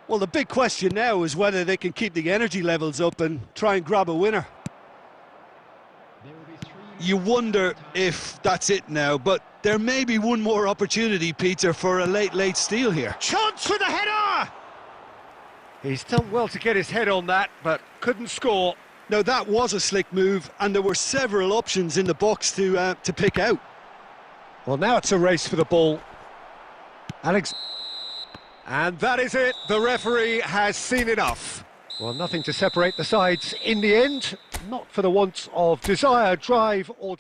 Well, the big question now is whether they can keep the energy levels up and try and grab a winner. There will be 3 You wonder if that's it now, but there may be one more opportunity, Peter, for a late steal here. Chance for the header! He's done well to get his head on that, but couldn't score. Now, that was a slick move, and there were several options in the box to pick out. Well, now it's a race for the ball. Alex. And that is it. The referee has seen enough. Well, nothing to separate the sides in the end. Not for the want of desire, drive or...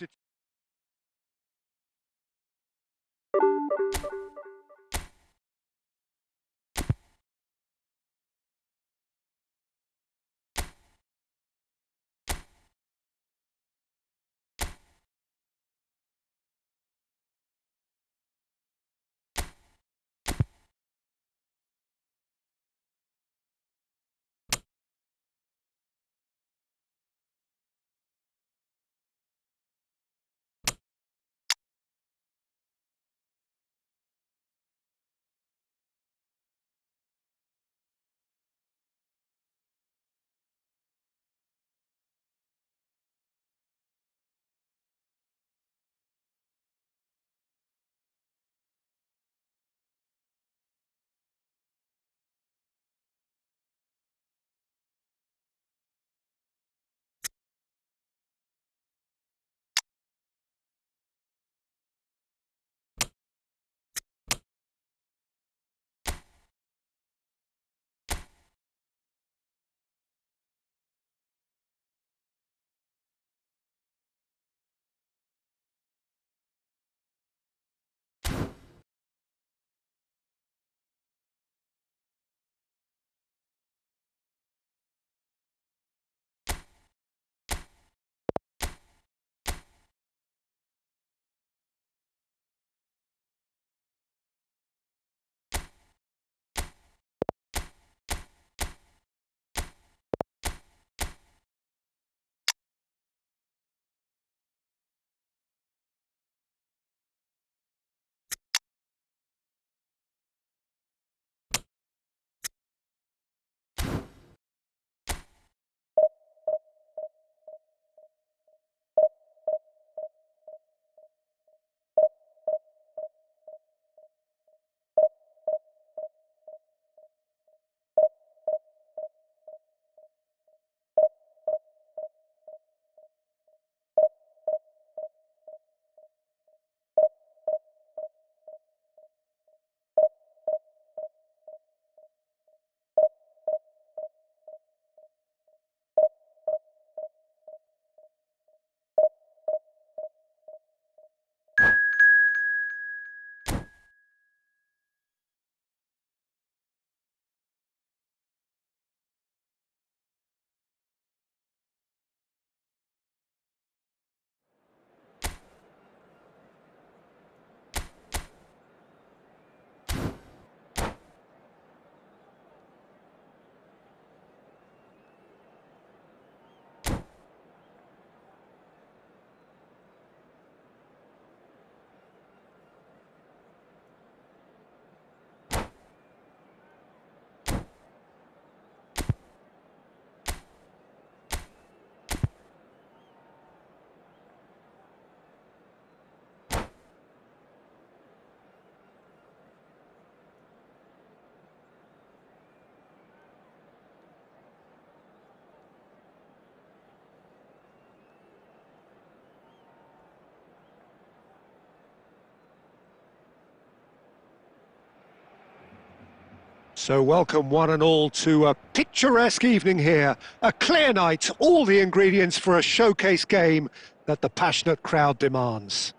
So welcome one and all to a picturesque evening here. A clear night, all the ingredients for a showcase game that the passionate crowd demands.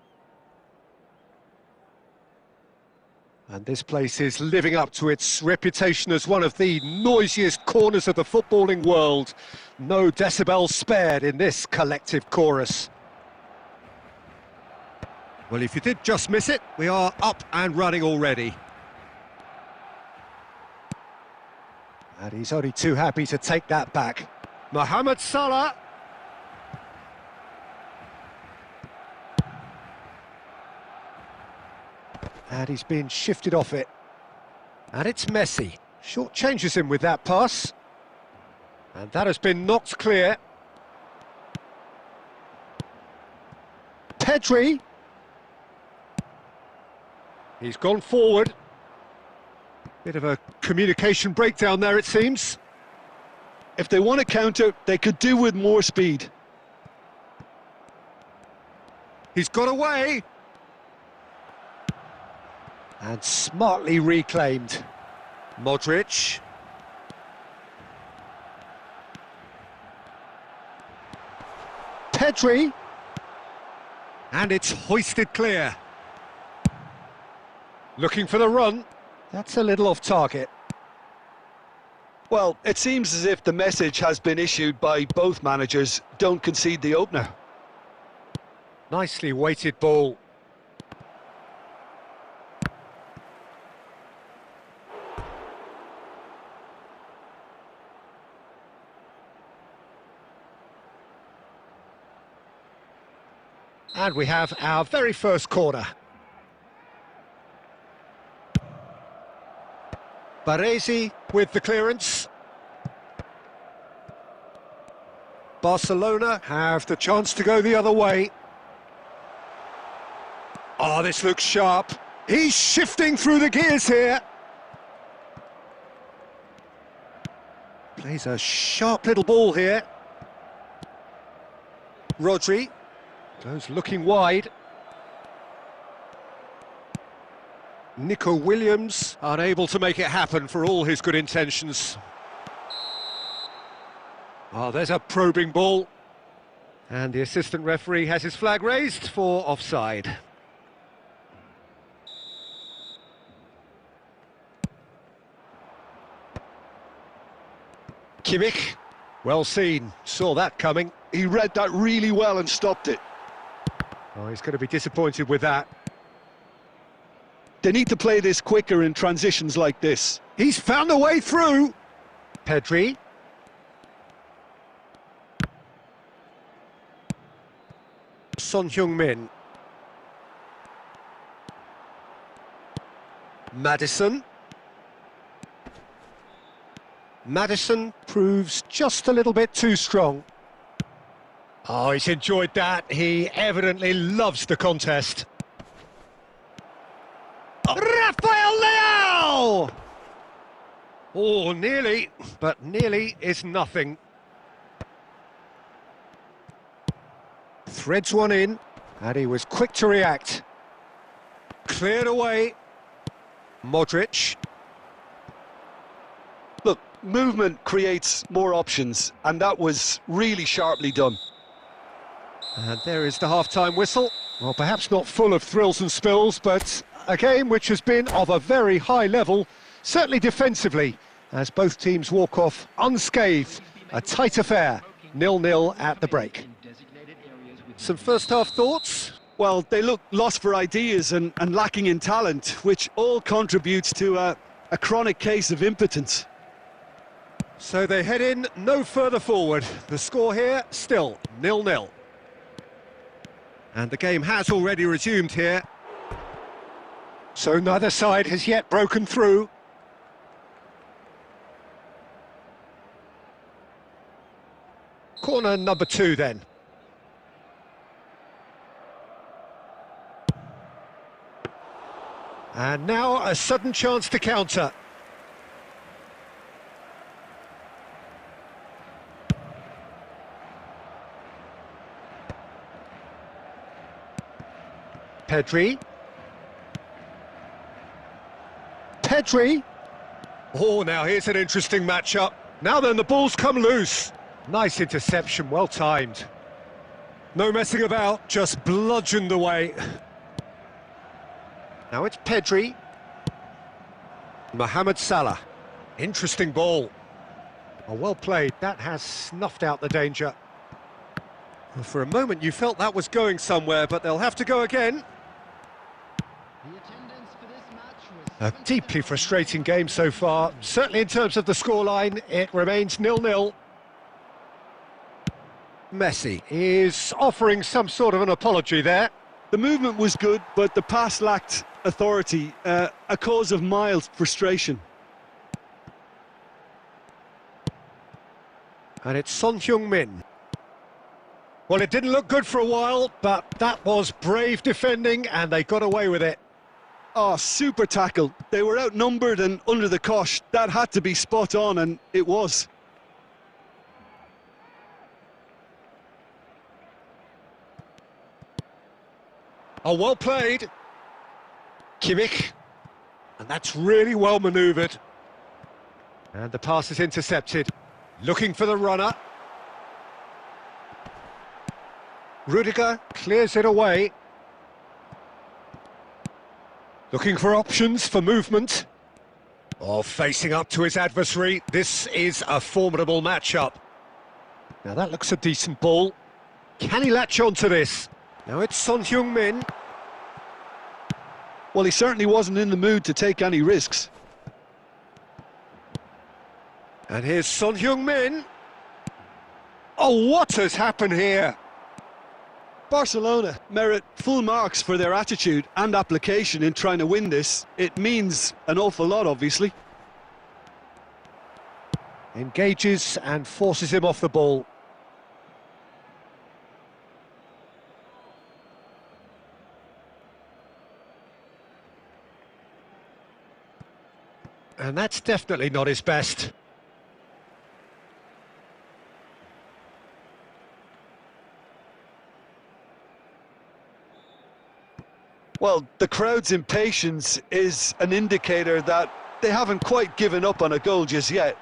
And this place is living up to its reputation as one of the noisiest corners of the footballing world. No decibels spared in this collective chorus. Well, if you did just miss it, we are up and running already. And he's only too happy to take that back. Mohamed Salah. And he's been shifted off it. And it's Messi. Short changes him with that pass. And that has been knocked clear. Pedri. He's gone forward. Bit of a communication breakdown there, it seems. If they want to counter, they could do with more speed. He's got away. And smartly reclaimed. Modric. Pedri. And it's hoisted clear. Looking for the run. That's a little off target. Well, it seems as if the message has been issued by both managers. Don't concede the opener. Nicely weighted ball. And we have our very first corner. Baresi with the clearance. Barcelona have the chance to go the other way. Oh, this looks sharp. He's shifting through the gears here. Plays a sharp little ball here. Rodri goes looking wide. Nico Williams unable to make it happen for all his good intentions. Oh, there's a probing ball. And the assistant referee has his flag raised for offside. Kimmich, well seen, saw that coming. He read that really well and stopped it. Oh, he's going to be disappointed with that. They need to play this quicker in transitions like this. He's found a way through. Pedri. Son Heung-min. Maddison. Maddison proves just a little bit too strong. Oh, he's enjoyed that. He evidently loves the contest. Rafael Leao! Oh, nearly, but nearly is nothing. Threads one in, and he was quick to react. Cleared away. Modric. Look, movement creates more options, and that was really sharply done. And there is the half-time whistle. Well, perhaps not full of thrills and spills, but a game which has been of a very high level, certainly defensively, as both teams walk off unscathed. A tight affair, 0-0 at the break. Some first-half thoughts? Well, they look lost for ideas and lacking in talent, which all contributes to a chronic case of impotence. So they head in no further forward. The score here, still 0-0. And the game has already resumed here. So neither side has yet broken through. Corner number 2 then. And now a sudden chance to counter. Pedri. Pedri. Oh, now here's an interesting matchup. Now then, the ball's come loose. Nice interception, well timed. No messing about, just bludgeoned away. Now it's Pedri. Mohamed Salah. Interesting ball. Oh, well played. That has snuffed out the danger. Well, for a moment you felt that was going somewhere, but they'll have to go again. The attendance for this match was A deeply frustrating game so far. Certainly in terms of the scoreline, it remains 0-0. Messi is offering some sort of an apology there. The movement was good, but the pass lacked authority, a cause of mild frustration. And it's Son Heung-min. Well, it didn't look good for a while, but that was brave defending, and they got away with it. Oh, super tackle. They were outnumbered and under the cosh. That had to be spot on, and it was. Oh, well played. Kimmich. And that's really well manoeuvred. And the pass is intercepted. Looking for the runner. Rudiger clears it away. Looking for options for movement. Oh, facing up to his adversary. This is a formidable matchup. Now that looks a decent ball. Can he latch on to this? Now it's Son Heung-min. Well, he certainly wasn't in the mood to take any risks. And here's Son Heung-min. Oh, what has happened here? Barcelona merit full marks for their attitude and application in trying to win this. It means an awful lot, obviously. Engages and forces him off the ball. And that's definitely not his best. Well, the crowd's impatience is an indicator that they haven't quite given up on a goal just yet.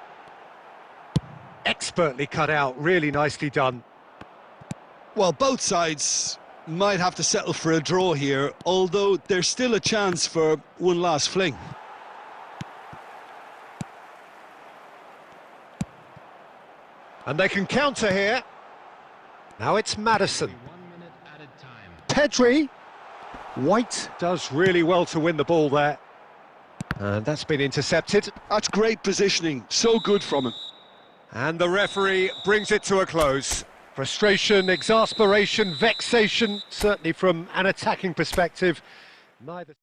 Expertly cut out, really nicely done. Well, both sides might have to settle for a draw here, although there's still a chance for one last fling. And they can counter here. Now it's Maddison. 1 minute added time. Pedri. White does really well to win the ball there. And that's been intercepted. That's great positioning, so good from him. And the referee brings it to a close. Frustration, exasperation, vexation, certainly from an attacking perspective. Neither...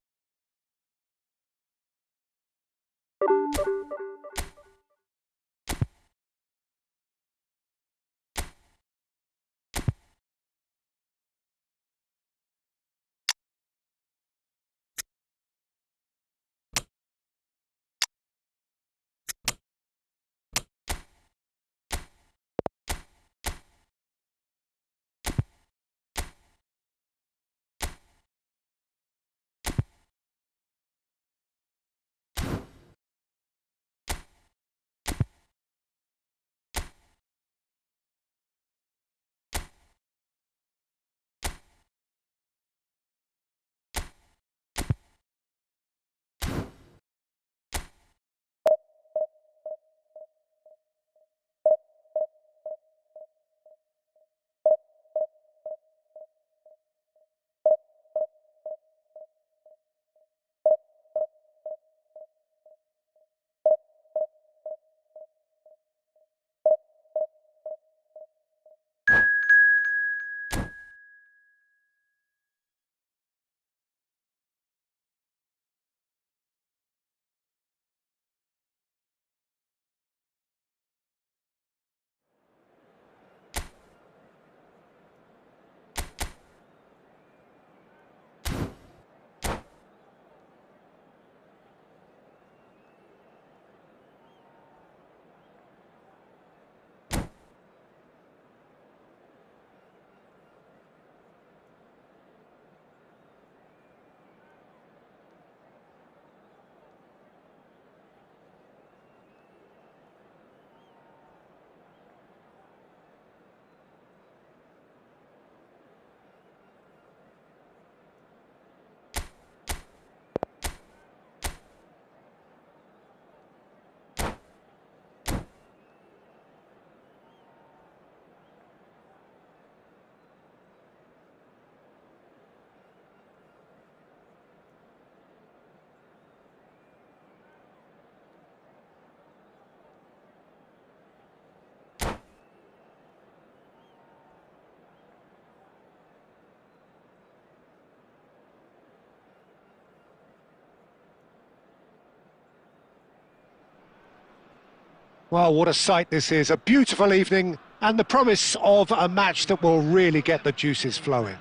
Well, what a sight this is. A beautiful evening and the promise of a match that will really get the juices flowing.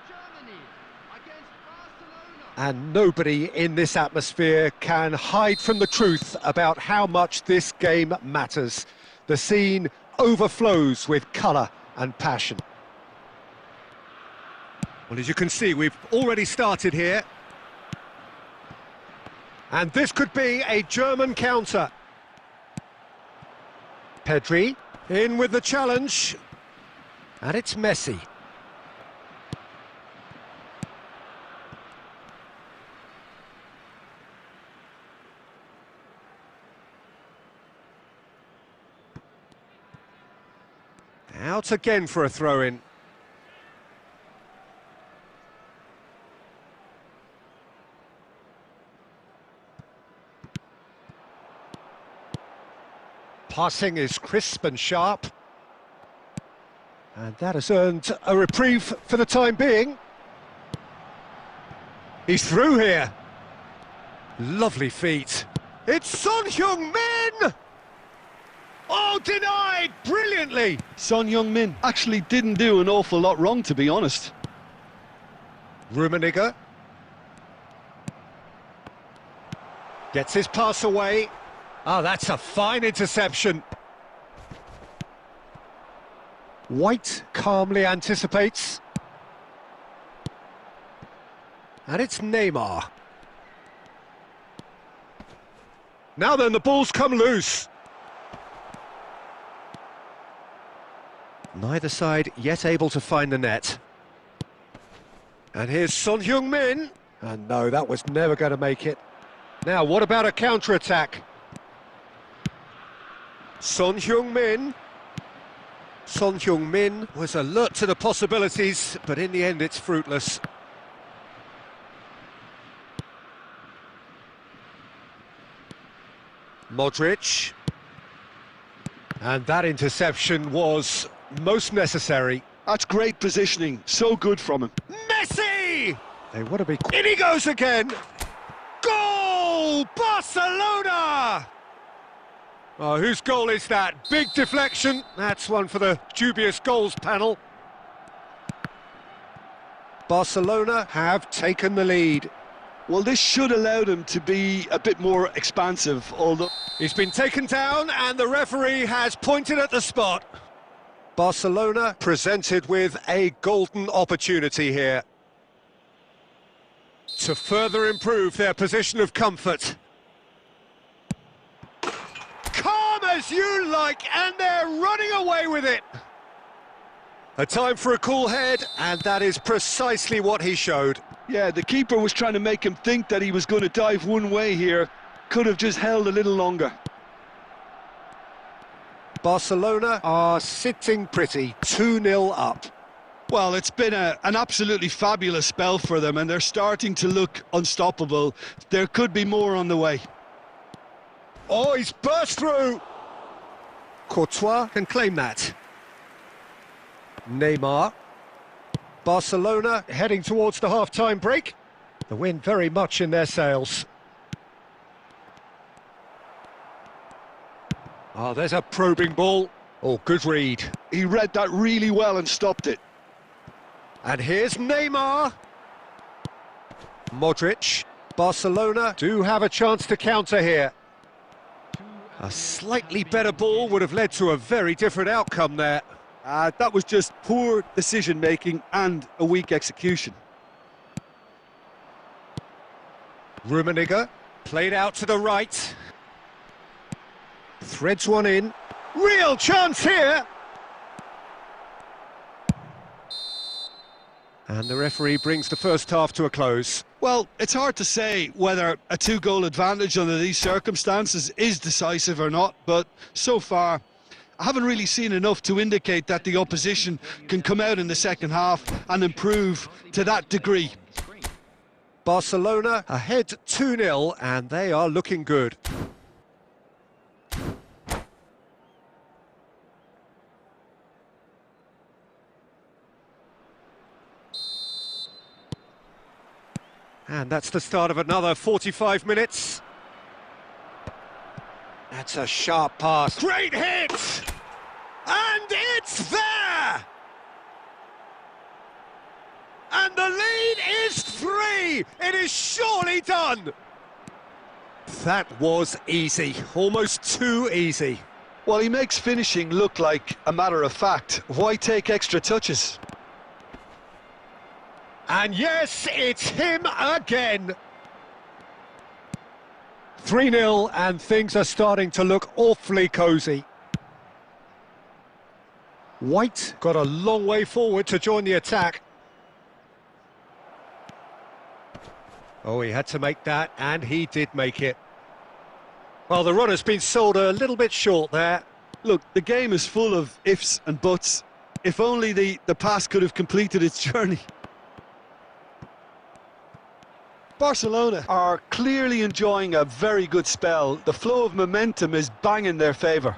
Germany against Barcelona. And nobody in this atmosphere can hide from the truth about how much this game matters. The scene overflows with colour and passion. Well, as you can see, we've already started here. And this could be a German counter. Pedri in with the challenge. And it's Messi. Out again for a throw-in. Passing is crisp and sharp. And that has earned a reprieve for the time being. He's through here. Lovely feet. It's Son Heung-min! Oh, denied brilliantly! Son Heung-min actually didn't do an awful lot wrong, to be honest. Rummenigge gets his pass away. Oh, that's a fine interception. White calmly anticipates. And it's Neymar. Now then, the ball's come loose. Neither side yet able to find the net. And here's Son Heung-min. And no, that was never going to make it. Now, what about a counter-attack? Son Heung-min. Son Heung-min was alert to the possibilities, but in the end it's fruitless. Modric. And that interception was most necessary. That's great positioning, so good from him. Messi! They want to be... In he goes again! Goal! Barcelona! Oh, whose goal is that? Big deflection. That's one for the dubious goals panel. Barcelona have taken the lead. Well, this should allow them to be a bit more expansive, although... He's been taken down and the referee has pointed at the spot. Barcelona presented with a golden opportunity here to further improve their position of comfort. Calm as you like, and they're running away with it. A time for a cool head, and that is precisely what he showed. Yeah, the keeper was trying to make him think that he was going to dive one way here. Could have just held a little longer. Barcelona are sitting pretty, 2-0 up. Well, it's been an absolutely fabulous spell for them, and they're starting to look unstoppable. There could be more on the way. Oh, he's burst through! Courtois can claim that. Neymar. Barcelona heading towards the half-time break. The wind very much in their sails. Oh, there's a probing ball. Oh, good read. He read that really well and stopped it. And here's Neymar. Modric. Barcelona do have a chance to counter here. A slightly better ball would have led to a very different outcome there. That was just poor decision-making and a weak execution. Rummenigge played out to the right. Threads one in. Real chance here! And the referee brings the first half to a close. Well, it's hard to say whether a two-goal advantage under these circumstances is decisive or not, but so far I haven't really seen enough to indicate that the opposition can come out in the second half and improve to that degree. Barcelona ahead 2-0 and they are looking good. And that's the start of another 45 minutes. And That's a sharp pass. Great hit! And it's there! And the lead is 3! It is surely done! That was easy, almost too easy. Well, he makes finishing look like a matter of fact. Why take extra touches? And yes, it's him again. 3-0, and things are starting to look awfully cosy. White got a long way forward to join the attack. Oh, he had to make that, and he did make it. Well, the run has been sold a little bit short there. Look, the game is full of ifs and buts. If only the pass could have completed its journey. Barcelona are clearly enjoying a very good spell. The flow of momentum is bang in their favour.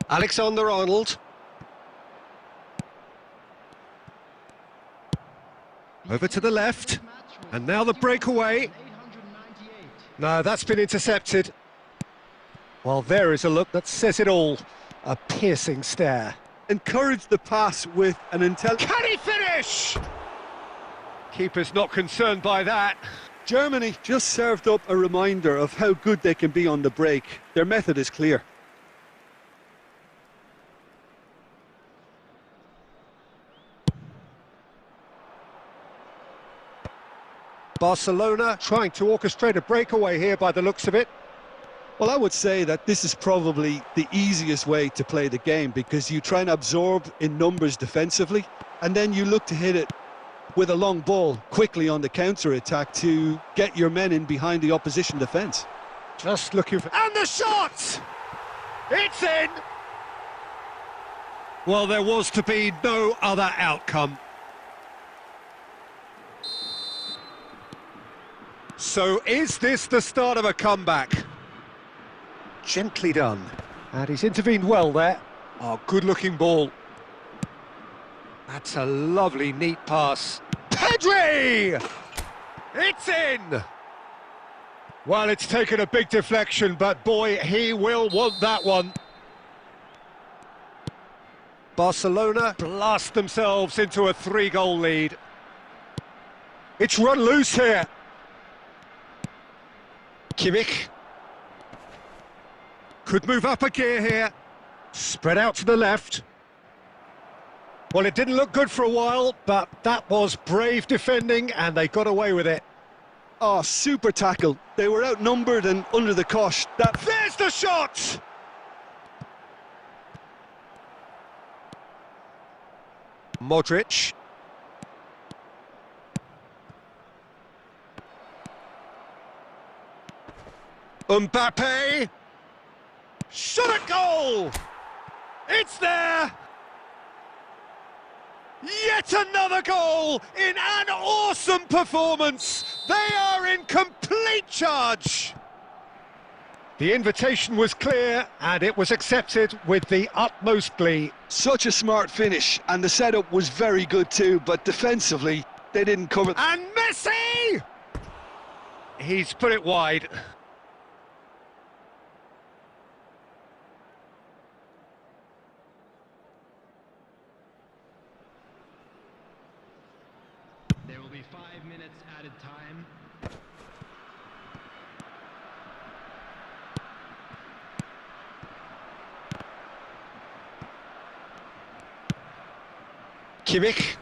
Alexander-Arnold. Over to the left. And now the breakaway. No, that's been intercepted. Well, there is a look that says it all. A piercing stare. Encourage the pass with an intelligent... Can he finish? Keeper's not concerned by that. Germany just served up a reminder of how good they can be on the break. Their method is clear. Barcelona trying to orchestrate a breakaway here by the looks of it. Well, I would say that this is probably the easiest way to play the game, because you try and absorb in numbers defensively, and then you look to hit it with a long ball quickly on the counter-attack to get your men in behind the opposition defence. Just looking for... And the shot! It's in! Well, there was to be no other outcome. So is this the start of a comeback? Gently done. And he's intervened well there. Oh, good-looking ball. That's a lovely, neat pass. Pedri! It's in! Well, it's taken a big deflection, but boy, he will want that one. Barcelona blast themselves into a 3-goal lead. It's run loose here. Kimmich could move up a gear here. Spread out to the left. Well, it didn't look good for a while, but that was brave defending, and they got away with it. Oh, super tackle. They were outnumbered and under the cosh. There's the shot! Modric. Mbappe! Shot at goal! It's there! Yet another goal in an awesome performance! They are in complete charge! The invitation was clear, and it was accepted with the utmost glee. Such a smart finish, and the setup was very good too, but defensively, they didn't cover... And Messi! He's put it wide. There will be 5 minutes added time. Kimmich.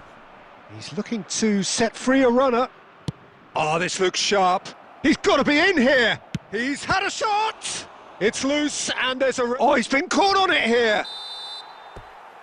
He's looking to set free a runner. Oh, this looks sharp. He's got to be in here. He's had a shot. It's loose, and there's a... Oh, he's been caught on it here.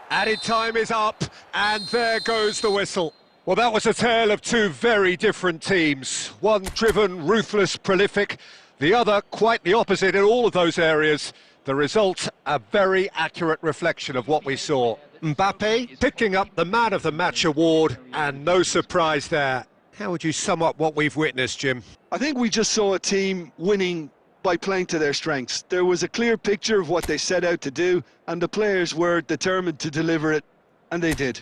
Added time is up, and there goes the whistle. Well, that was a tale of two very different teams. One driven, ruthless, prolific. The other quite the opposite in all of those areas. The result, a very accurate reflection of what we saw. Mbappe picking up the Man of the Match award, and no surprise there. How would you sum up what we've witnessed, Jim? I think we just saw a team winning by playing to their strengths. There was a clear picture of what they set out to do, and the players were determined to deliver it, and they did.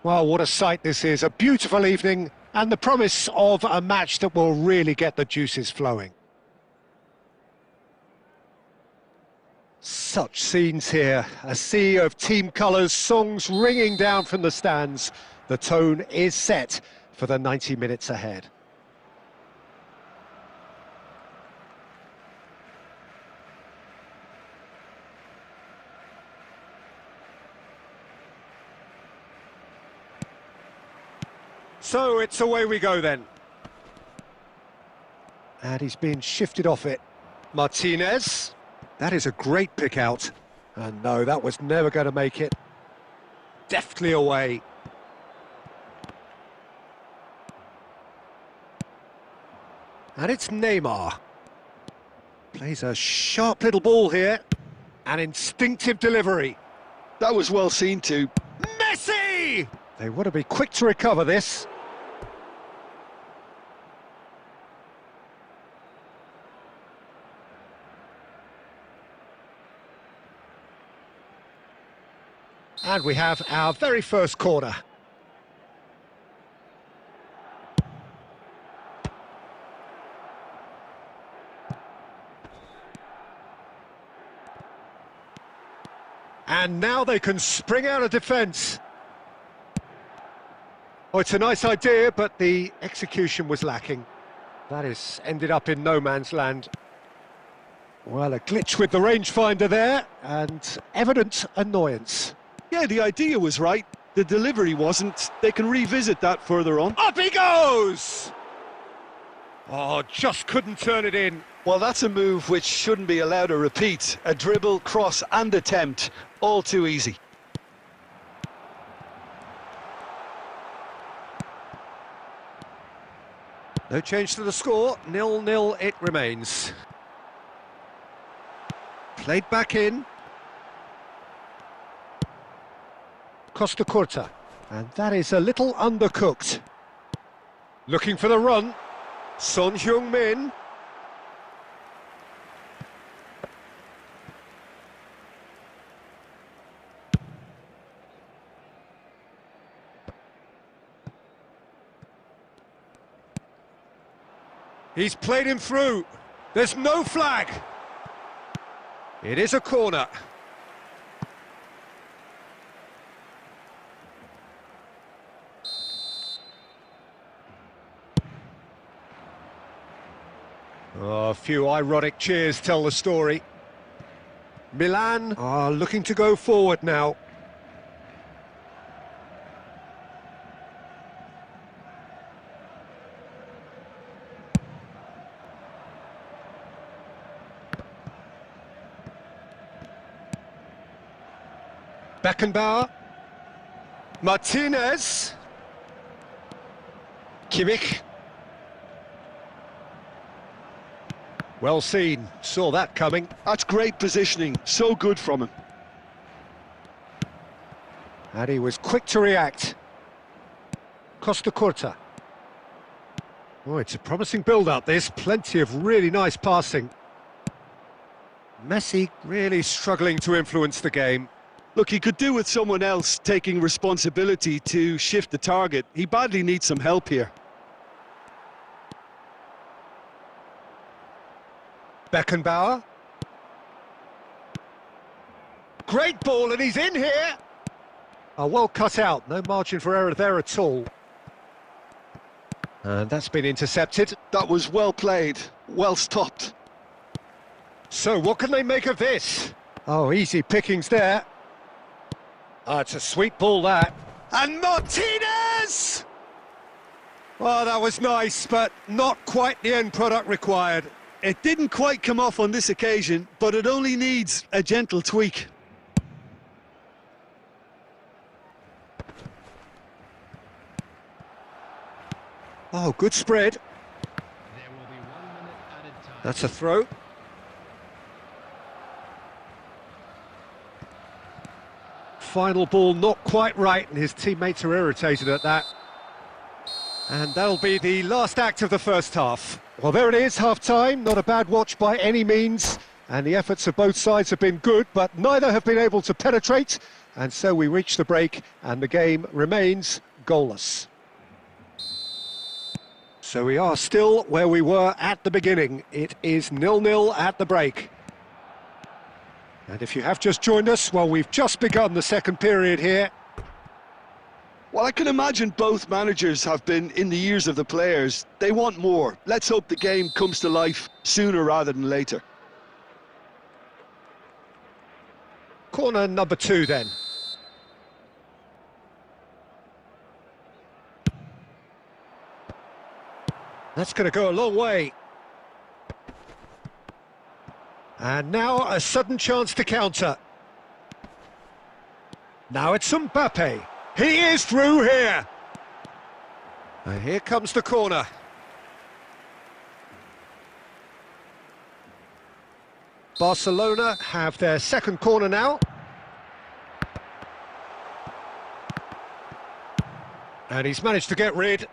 Well, what a sight this is. A beautiful evening and the promise of a match that will really get the juices flowing. Such scenes here. A sea of team colours, songs ringing down from the stands. The tone is set for the 90 minutes ahead. So it's away we go then. And he's been shifted off it. Martinez. That is a great pick out. And no, that was never going to make it. Deftly away. And it's Neymar. Plays a sharp little ball here. An instinctive delivery. That was well seen too. Messi! They want to be quick to recover this. And we have our very first corner. And now they can spring out of defence. Oh, it's a nice idea, but the execution was lacking. That has ended up in no man's land. Well, a glitch with the rangefinder there, and evident annoyance. Yeah, the idea was right. The delivery wasn't. They can revisit that further on. Up he goes! Oh, just couldn't turn it in. Well, that's a move which shouldn't be allowed to repeat. A dribble, cross and attempt. All too easy. No change to the score. 0-0 it remains. Played back in. Costa Curta. And that is a little undercooked. Looking for the run. Son Heung-min. He's played him through. There's no flag. It is a corner. Oh, a few ironic cheers tell the story. Milan are looking to go forward now. Beckenbauer. Martinez. Kimmich. Well seen, saw that coming. That's great positioning, so good from him. And he was quick to react. Costa Curta. Oh, it's a promising build-up this, plenty of really nice passing. Messi really struggling to influence the game. Look, he could do with someone else taking responsibility to shift the target. He badly needs some help here. Beckenbauer. Great ball, and he's in here. Oh, well cut out, no margin for error there at all. And that's been intercepted. That was well played, well stopped. So what can they make of this? Oh, easy pickings there. Oh, it's a sweet ball, that. And Martinez! Oh, that was nice, but not quite the end product required. It didn't quite come off on this occasion, but it only needs a gentle tweak. Oh, good spread. That's a throw. Final ball not quite right, and his teammates are irritated at that. And that'll be the last act of the first half. Well, there it is, half-time. Not a bad watch by any means. And the efforts of both sides have been good, but neither have been able to penetrate. And so we reach the break, and the game remains goalless. So we are still where we were at the beginning. It is 0-0 at the break. And if you have just joined us, well, we've just begun the second period here. Well, I can imagine both managers have been in the ears of the players. They want more. Let's hope the game comes to life sooner rather than later. Corner number 2 then. That's going to go a long way. And now a sudden chance to counter. Now it's Mbappe. He is through here. And here comes the corner. Barcelona have their second corner now. And he's managed to get rid.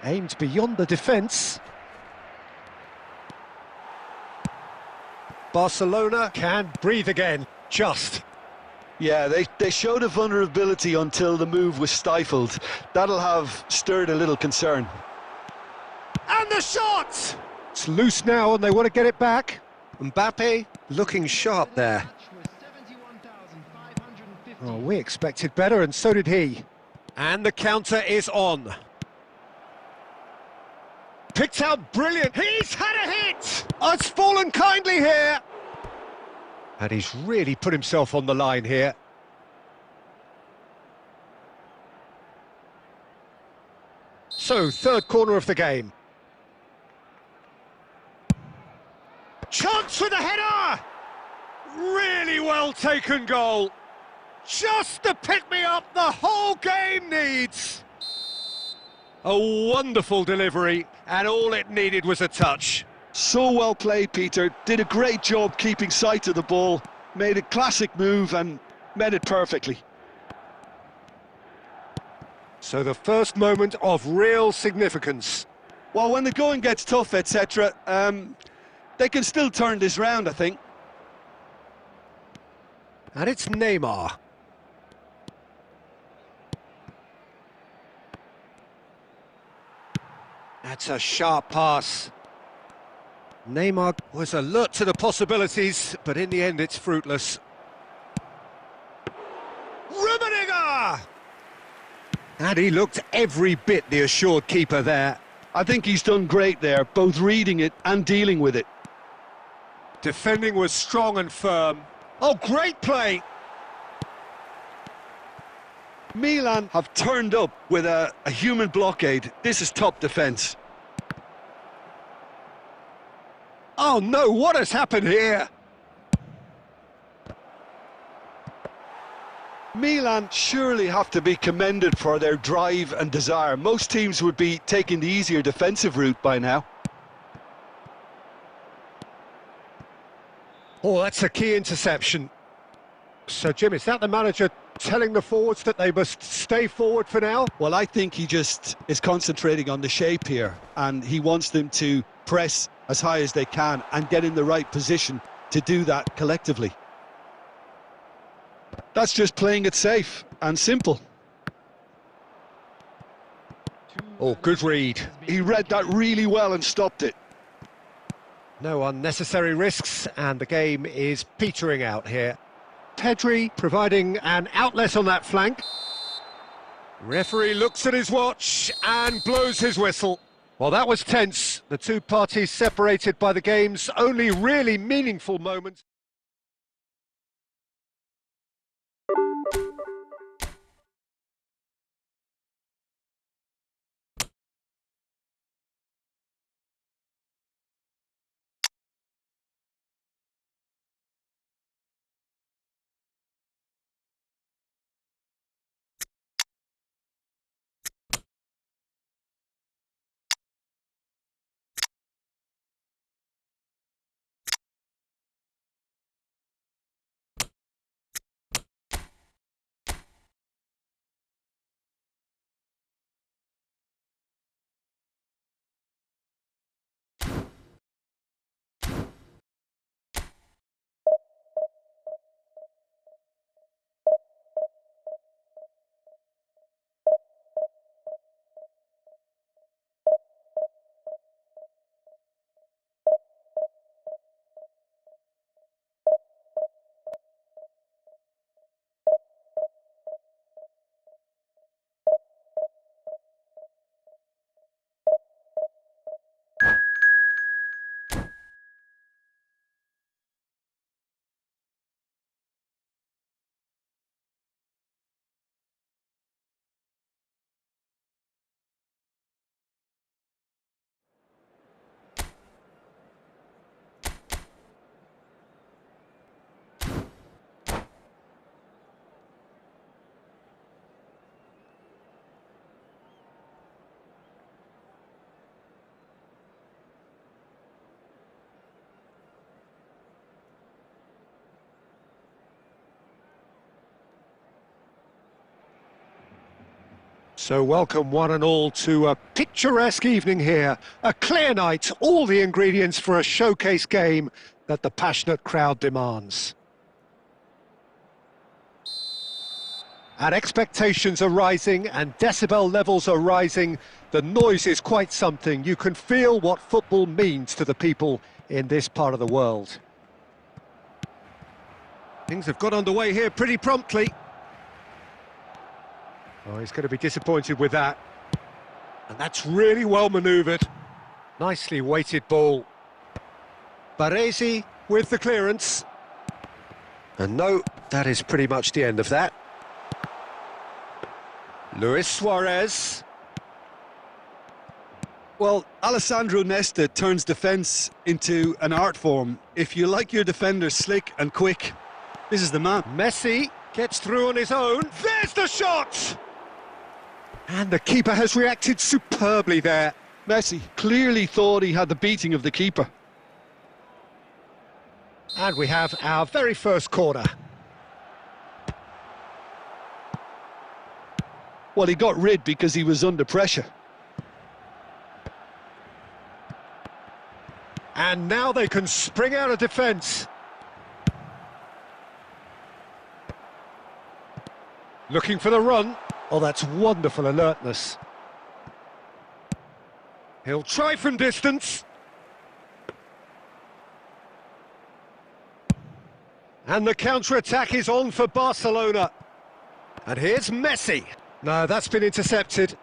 Aimed beyond the defence. Barcelona can breathe again, just. Yeah, they showed a vulnerability until the move was stifled. That'll have stirred a little concern. And the shot! It's loose now and they want to get it back. Mbappe looking sharp there. Oh, we expected better and so did he. And the counter is on. Picked out brilliant. He's had a hit! Oh, it's fallen kindly here. And he's really put himself on the line here. So, third corner of the game. Chance with a header! Really well taken goal. Just the pick-me-up the whole game needs. A wonderful delivery, and all it needed was a touch. So well played, Peter. Did a great job keeping sight of the ball. Made a classic move and met it perfectly. So the first moment of real significance. Well, when the going gets tough, etc., they can still turn this round, I think. And it's Neymar. That's a sharp pass. Neymar was alert to the possibilities, but in the end it's fruitless. Rummenigge! And he looked every bit the assured keeper there. I think he's done great there, both reading it and dealing with it. Defending was strong and firm. Oh, great play! Milan have turned up with a human blockade. This is top defence. Oh no, what has happened here? Milan surely have to be commended for their drive and desire. Most teams would be taking the easier defensive route by now. Oh, that's a key interception. So, Jim, is that the manager telling the forwards that they must stay forward for now? Well, I think he just is concentrating on the shape here, and he wants them to press as high as they can and get in the right position to do that collectively. That's just playing it safe and simple. Oh, good read. He read that really well and stopped it. No unnecessary risks, and the game is petering out here. Pedri providing an outlet on that flank. Referee looks at his watch and blows his whistle. Well, that was tense. The two parties separated by the game's only really meaningful moments. So welcome one and all to a picturesque evening here. A clear night, all the ingredients for a showcase game that the passionate crowd demands. And expectations are rising and decibel levels are rising. The noise is quite something. You can feel what football means to the people in this part of the world. Things have got underway here pretty promptly. Oh, he's going to be disappointed with that. And that's really well manoeuvred. Nicely weighted ball. Baresi with the clearance. And no, that is pretty much the end of that. Luis Suarez. Well, Alessandro Nesta turns defence into an art form. If you like your defenders slick and quick, this is the man. Messi gets through on his own. There's the shot! And the keeper has reacted superbly there. Messi clearly thought he had the beating of the keeper. And we have our very first corner. Well, he got rid because he was under pressure. And now they can spring out of defence. Looking for the run. Oh, that's wonderful alertness. He'll try from distance. And the counter-attack is on for Barcelona. And here's Messi. No, that's been intercepted.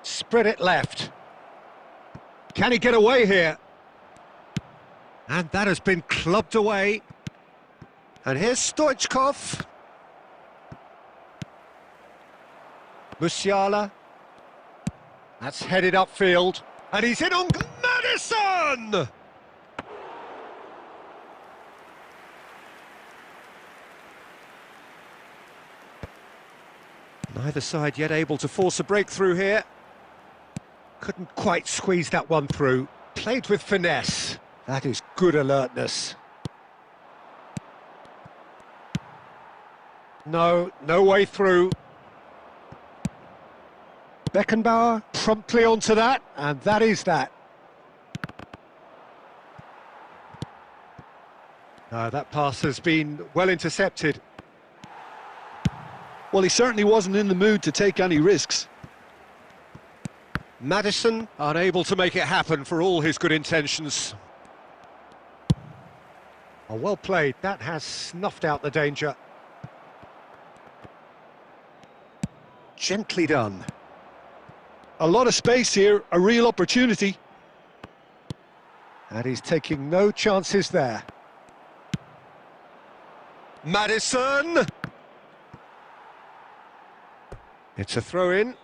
Spread it left. Can he get away here? And that has been clubbed away. And here's Stoichkov. Musiala. That's headed upfield. And he's in on Madison! Neither side yet able to force a breakthrough here. Couldn't quite squeeze that one through. Played with finesse. That is good alertness. No way through. Beckenbauer promptly onto that, and that is that. That pass has been well intercepted. Well, he certainly wasn't in the mood to take any risks. Madison unable to make it happen for all his good intentions. Oh, well played. That has snuffed out the danger. Gently done. A lot of space here, a real opportunity. And he's taking no chances there. Madison! It's a throw-in.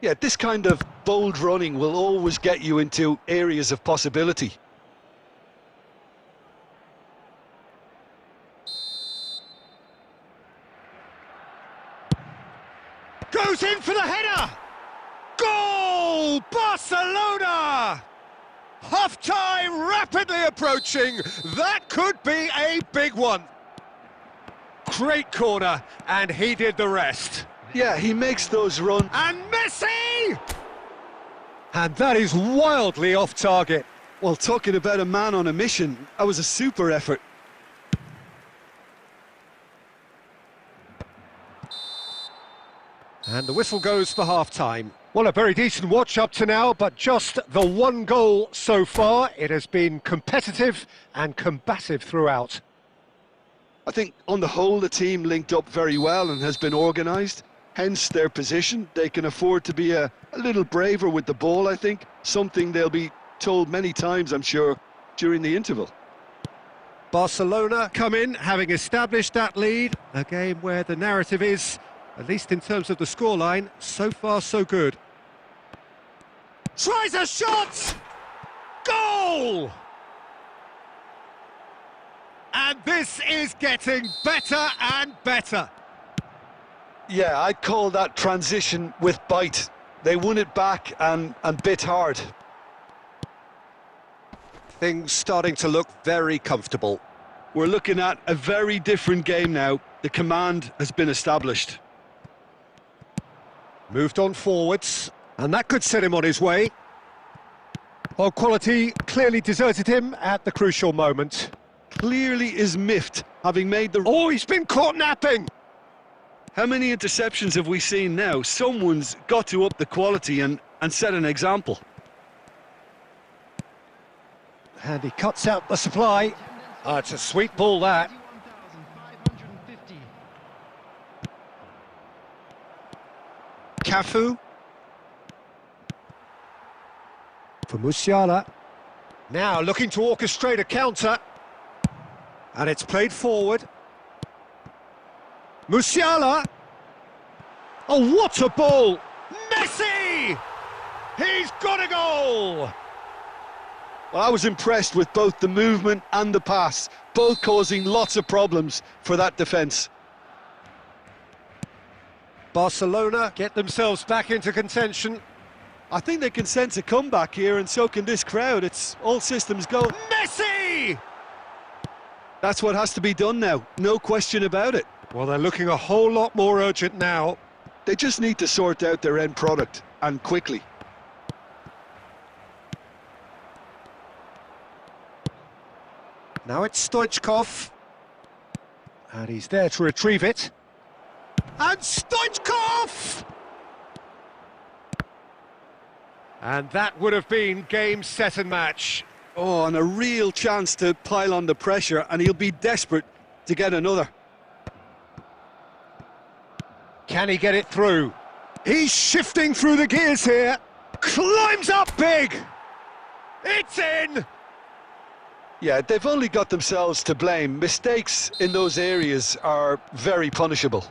Yeah, this kind of bold running will always get you into areas of possibility. Goes in for the header! Goal! Barcelona! Half-time rapidly approaching. That could be a big one. Great corner, and he did the rest. Yeah, he makes those runs. And Messi! And that is wildly off target. Well, talking about a man on a mission, that was a super effort. And the whistle goes for half-time. Well, a very decent watch up to now, but just the one goal so far. It has been competitive and combative throughout. I think on the whole the team linked up very well and has been organised, hence their position. They can afford to be a little braver with the ball, I think, something they'll be told many times, I'm sure, during the interval. Barcelona come in having established that lead, a game where the narrative is, at least in terms of the scoreline, so far so good. Tries a shot! Goal! And this is getting better and better. Yeah, I'd call that transition with bite. They won it back and bit hard. Things starting to look very comfortable. We're looking at a very different game now. The command has been established. Moved on forwards, and that could set him on his way. Well, quality clearly deserted him at the crucial moment. Clearly is miffed, having made the... Oh, he's been caught napping! How many interceptions have we seen now? Someone's got to up the quality and set an example. And he cuts out the supply. Oh, it's a sweet ball, that. 21,550. Cafu. For Musiala. Now looking to orchestrate a counter. And it's played forward. Musiala! Oh, what a ball! Messi! He's got a goal! Well, I was impressed with both the movement and the pass, both causing lots of problems for that defence. Barcelona get themselves back into contention. I think they can sense a comeback here, and so can this crowd. It's all systems go. Messi! That's what has to be done now, no question about it. Well, they're looking a whole lot more urgent now. They just need to sort out their end product, and quickly. Now it's Stoichkov. And he's there to retrieve it. And Stoichkov! And that would have been game, set and match. Oh, and a real chance to pile on the pressure, and he'll be desperate to get another. Can he get it through? He's shifting through the gears here. Climbs up big. It's in. Yeah, they've only got themselves to blame. Mistakes in those areas are very punishable.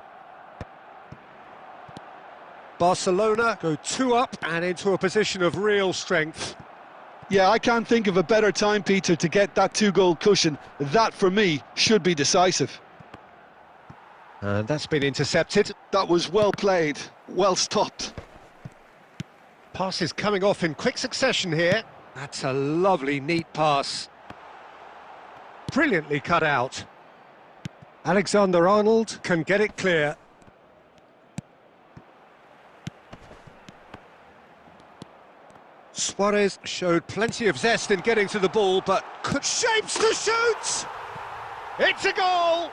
Barcelona go 2 up and into a position of real strength. Yeah, I can't think of a better time, Peter, to get that 2-goal cushion. That, for me, should be decisive. And that's been intercepted. That was well played, well stopped. Passes coming off in quick succession here. That's a lovely, neat pass. Brilliantly cut out. Alexander-Arnold can get it clear. Suarez showed plenty of zest in getting to the ball, but could shapes to shoot! It's a goal!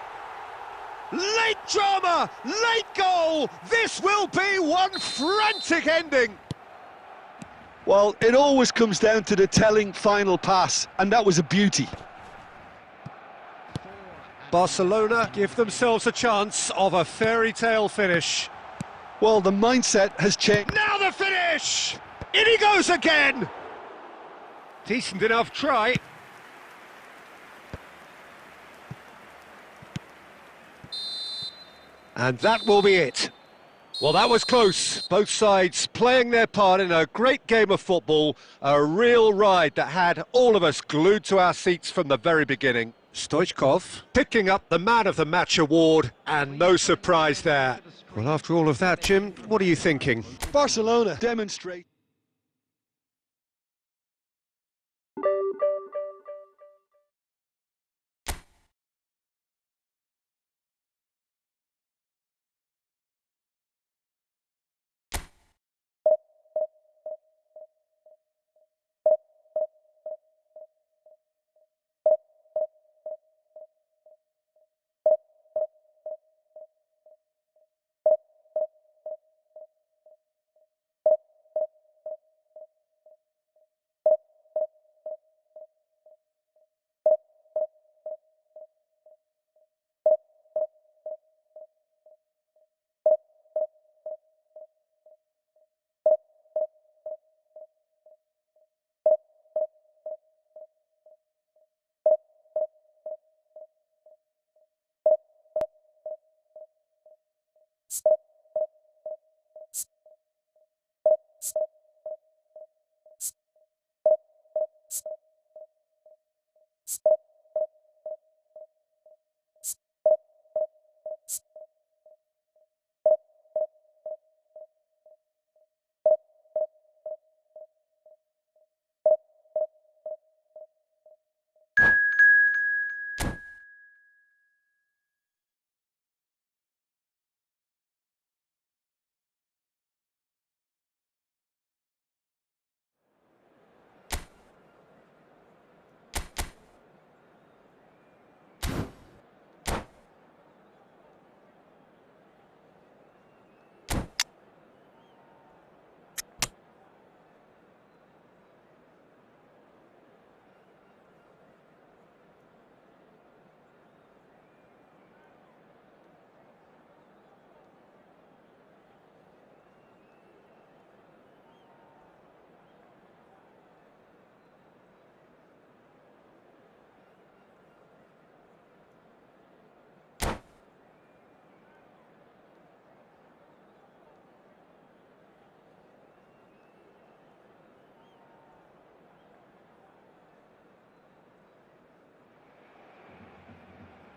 Late drama, late goal! This will be one frantic ending! Well, it always comes down to the telling final pass, and that was a beauty. Barcelona give themselves a chance of a fairy tale finish. Well, the mindset has changed. Now the finish! In he goes again! Decent enough try. And that will be it. Well, that was close. Both sides playing their part in a great game of football. A real ride that had all of us glued to our seats from the very beginning. Stoichkov picking up the Man of the Match award, and no surprise there. Well, after all of that, Jim, what are you thinking? Barcelona demonstrate.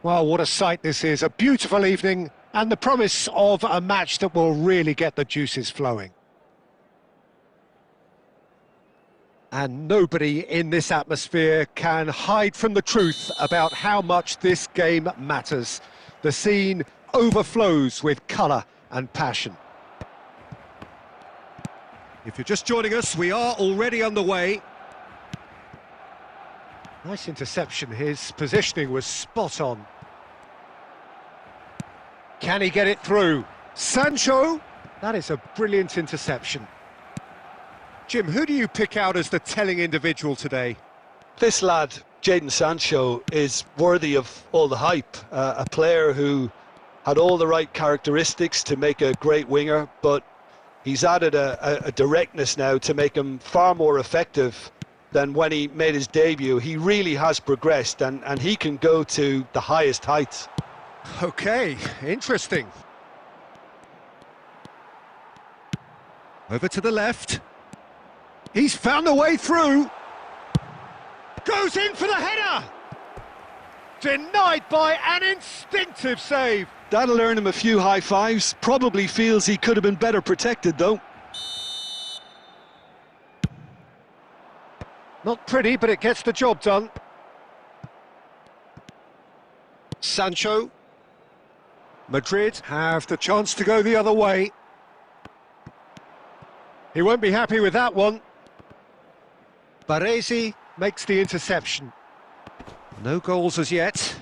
Well, what a sight this is. A beautiful evening and the promise of a match that will really get the juices flowing. And nobody in this atmosphere can hide from the truth about how much this game matters. The scene overflows with colour and passion. If you're just joining us, we are already underway. Nice interception. His positioning was spot on. Can he get it through? Sancho! That is a brilliant interception. Jim, who do you pick out as the telling individual today? This lad, Jadon Sancho, is worthy of all the hype. A player who had all the right characteristics to make a great winger, but he's added a directness now to make him far more effective than when he made his debut. He really has progressed, and he can go to the highest heights. Okay, interesting. Over to the left. He's found a way through. Goes in for the header. Denied by an instinctive save. That'll earn him a few high fives. Probably feels he could have been better protected, though. Not pretty, but it gets the job done. Sancho. Madrid have the chance to go the other way. He won't be happy with that one. Baresi makes the interception. No goals as yet.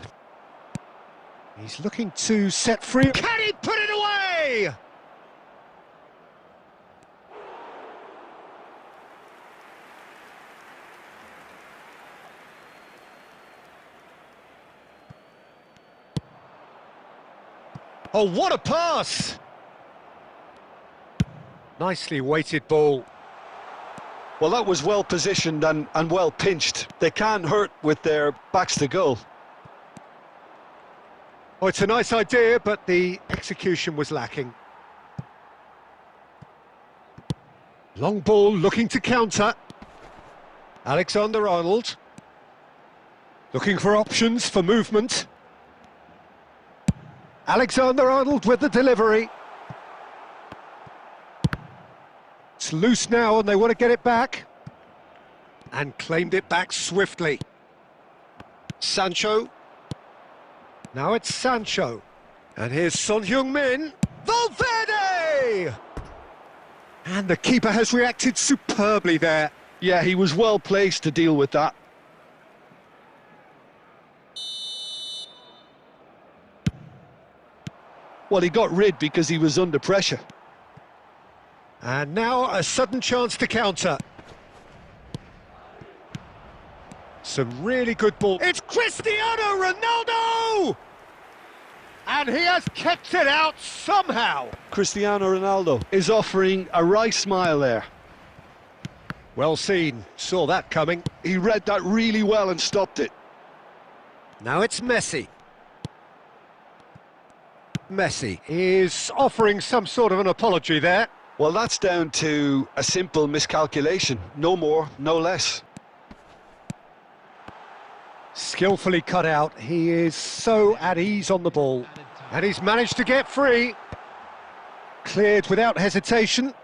He's looking to set free. Can he put it away? Oh, what a pass! Nicely weighted ball. Well, that was well positioned and well pinched. They can't hurt with their backs to goal. Oh, it's a nice idea, but the execution was lacking. Long ball looking to counter. Alexander-Arnold. Looking for options for movement. Alexander-Arnold with the delivery. It's loose now and they want to get it back. And claimed it back swiftly. Sancho. Now it's Sancho. And here's Son Heung-min. Valverde! And the keeper has reacted superbly there. Yeah, he was well placed to deal with that. Well, he got rid because he was under pressure. And now a sudden chance to counter. Some really good ball. It's Cristiano Ronaldo! And he has kept it out somehow. Cristiano Ronaldo is offering a wry smile there. Well seen, saw that coming. He read that really well and stopped it. Now it's Messi. Messi is offering some sort of an apology there. Well, that's down to a simple miscalculation. No more, no less. Skillfully cut out. He is so at ease on the ball. And he's managed to get free. Cleared without hesitation.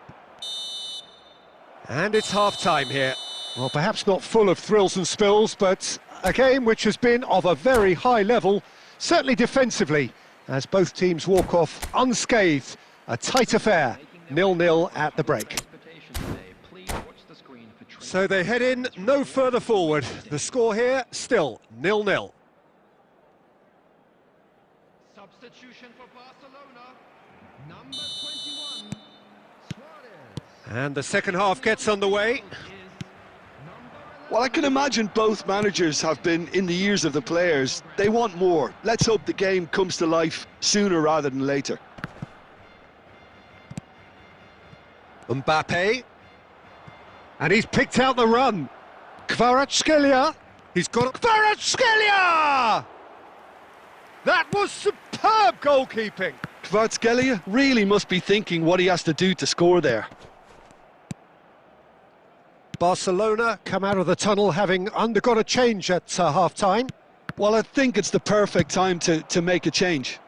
And it's half-time here. Well, perhaps not full of thrills and spills, but a game which has been of a very high level, certainly defensively, as both teams walk off unscathed. A tight affair, 0-0 at the break. So they head in no further forward. The score here, still 0-0. Substitution for Barcelona, number 21, Suarez. And the second half gets underway. Well, I can imagine both managers have been in the ears of the players. They want more. Let's hope the game comes to life sooner rather than later. Mbappe. And he's picked out the run. Kvaratskhelia. He's got Kvaratskhelia! That was superb goalkeeping. Kvaratskhelia really must be thinking what he has to do to score there. Barcelona come out of the tunnel having undergone a change at half-time. Well, I think it's the perfect time to make a change.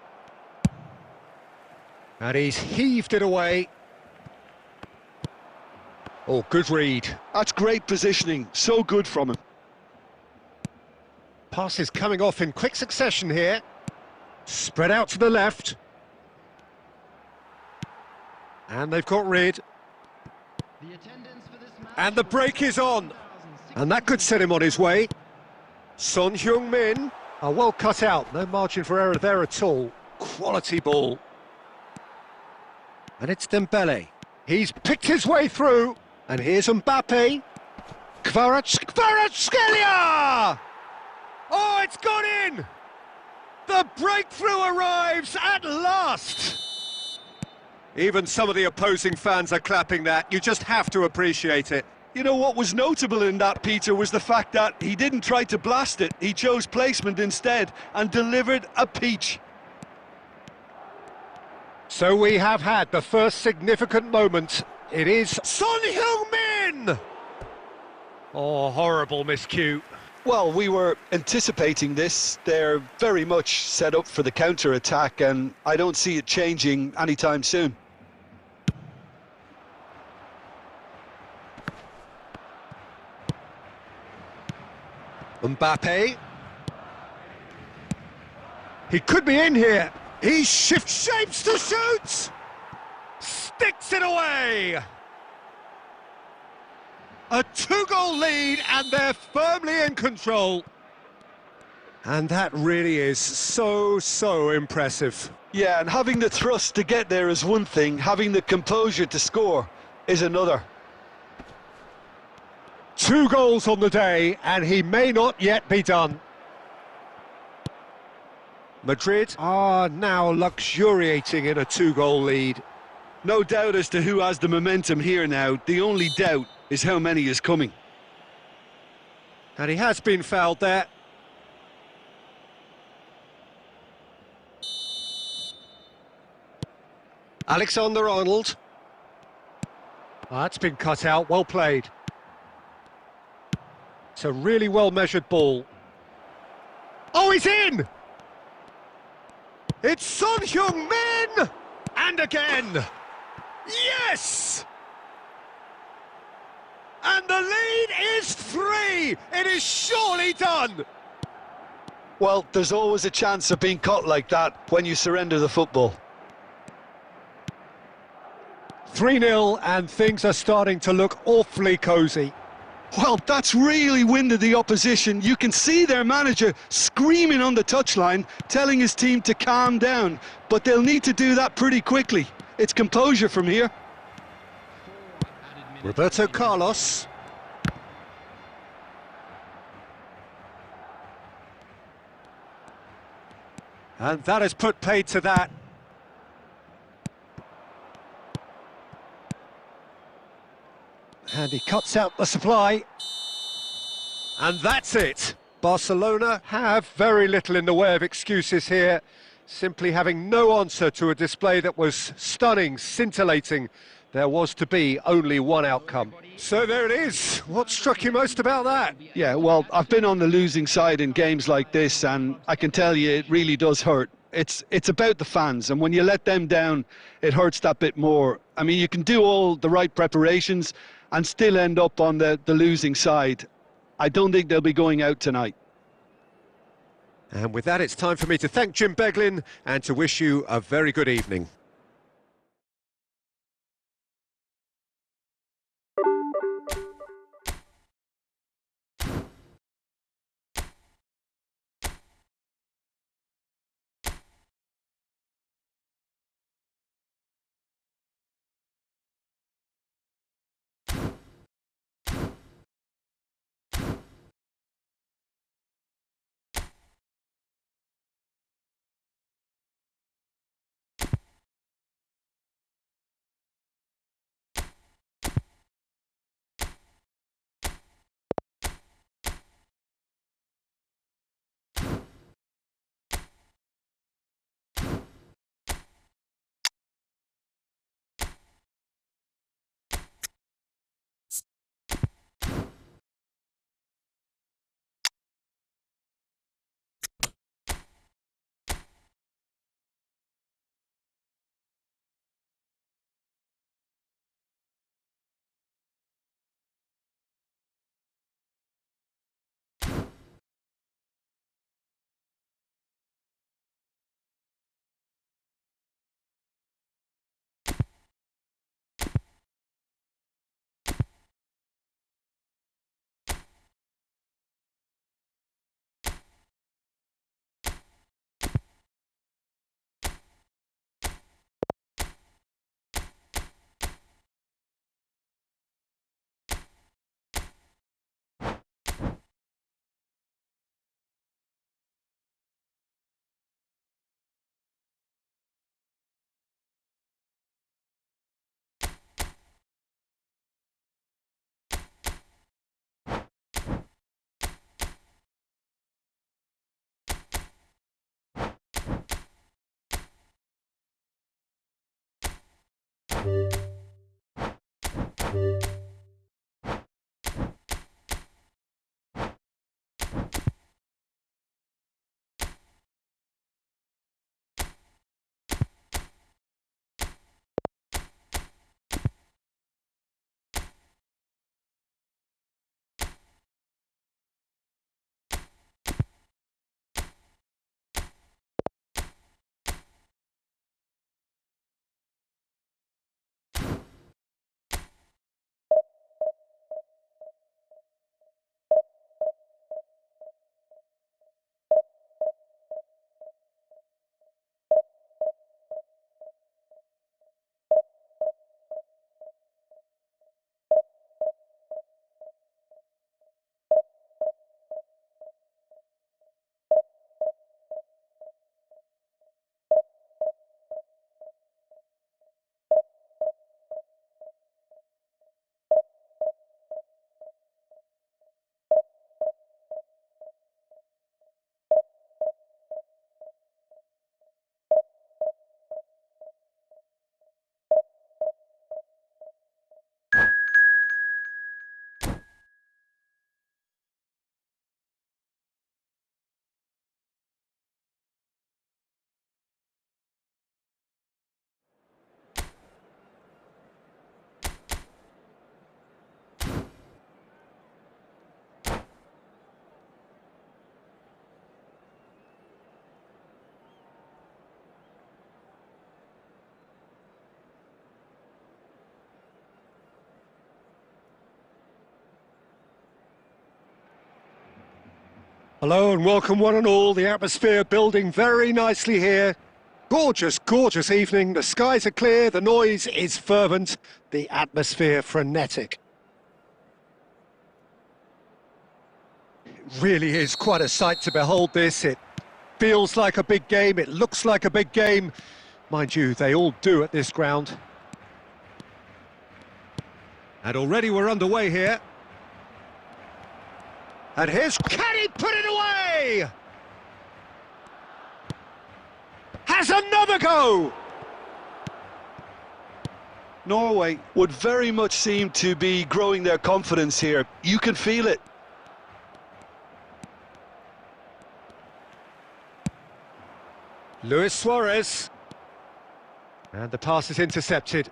And he's heaved it away. Oh, good read. That's great positioning, so good from him. Passes coming off in quick succession here. Spread out to the left. And they've got rid. The attendance for this match And the break is on. And that could set him on his way. Son Heung-min. Oh, well cut out. No margin for error there at all. Quality ball. And it's Dembele. He's picked his way through. And here's Mbappe. Kvaratskhelia! Oh, it's gone in! The breakthrough arrives at last! Even some of the opposing fans are clapping that. You just have to appreciate it. You know what was notable in that, Peter, was the fact that he didn't try to blast it. He chose placement instead and delivered a peach. So we have had the first significant moment. It is Son Heung-min! Oh, horrible miscue. Well, we were anticipating this. They're very much set up for the counter-attack, and I don't see it changing anytime soon. Mbappe. He could be in here. He shifts shapes to shoot! Sticks it away! A 2-goal lead, and they're firmly in control. And that really is so impressive. Yeah, and having the thrust to get there is one thing, having the composure to score is another. 2 goals on the day, and he may not yet be done. Madrid are now luxuriating in a 2-goal lead. No doubt as to who has the momentum here now. The only doubt is how many is coming. And he has been fouled there. Alexander-Arnold. That's been cut out, well played. It's a really well-measured ball. Oh, he's in! It's Son Heung-min! And again! Yes! And the lead is 3! It is surely done! Well, there's always a chance of being caught like that when you surrender the football. 3-0, and things are starting to look awfully cosy. Well, that's really winded the opposition. You can see their manager screaming on the touchline, telling his team to calm down. But they'll need to do that pretty quickly. It's composure from here. Roberto Carlos. And that has put paid to that. And he cuts out the supply. And that's it. Barcelona have very little in the way of excuses here, simply having no answer to a display that was stunning, scintillating. There was to be only one outcome. So there it is. What struck you most about that? Yeah, well, I've been on the losing side in games like this, and I can tell you it really does hurt. It's about the fans, and when you let them down, it hurts that bit more. I mean, you can do all the right preparations and still end up on the losing side. I don't think they'll be going out tonight. And with that, it's time for me to thank Jim Beglin and to wish you a very good evening. Hello and welcome one and all. The atmosphere building very nicely here. Gorgeous, gorgeous evening. The skies are clear, the noise is fervent, the atmosphere frenetic. It really is quite a sight to behold this. It feels like a big game, it looks like a big game. Mind you, they all do at this ground. And already we're underway here. And here's... Can he put it away? Has another go! Norway would very much seem to be growing their confidence here. You can feel it. Luis Suarez. And the pass is intercepted.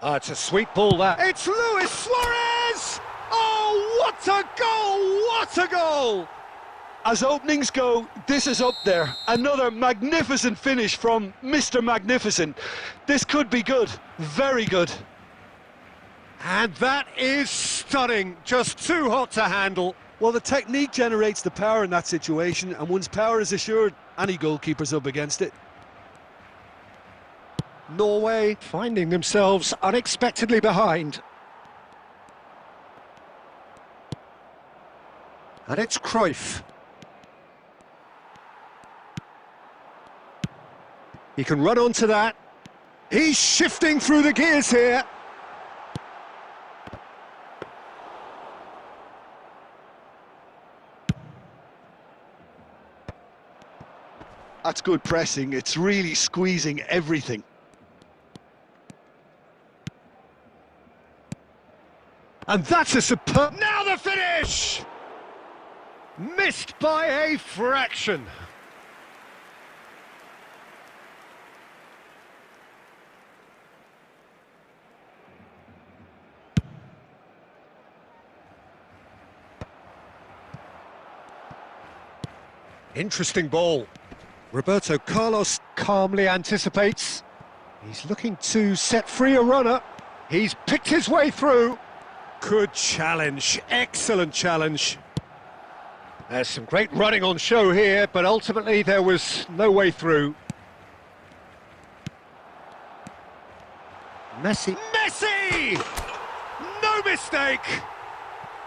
It's a sweet ball, that. It's Luis Suarez! Oh, what a goal! What a goal! As openings go, this is up there. Another magnificent finish from Mr. Magnificent. This could be good, very good. And that is stunning, just too hot to handle. Well, the technique generates the power in that situation, and once power is assured, any goalkeeper's up against it. Norway finding themselves unexpectedly behind. And it's Cruyff. He can run onto that. He's shifting through the gears here. That's good pressing. It's really squeezing everything. And that's a superb... Now the finish! Missed by a fraction. Interesting ball. Roberto Carlos calmly anticipates. He's looking to set free a runner. He's picked his way through. Good challenge, excellent challenge. There's some great running on show here, but ultimately there was no way through. Messi! No mistake!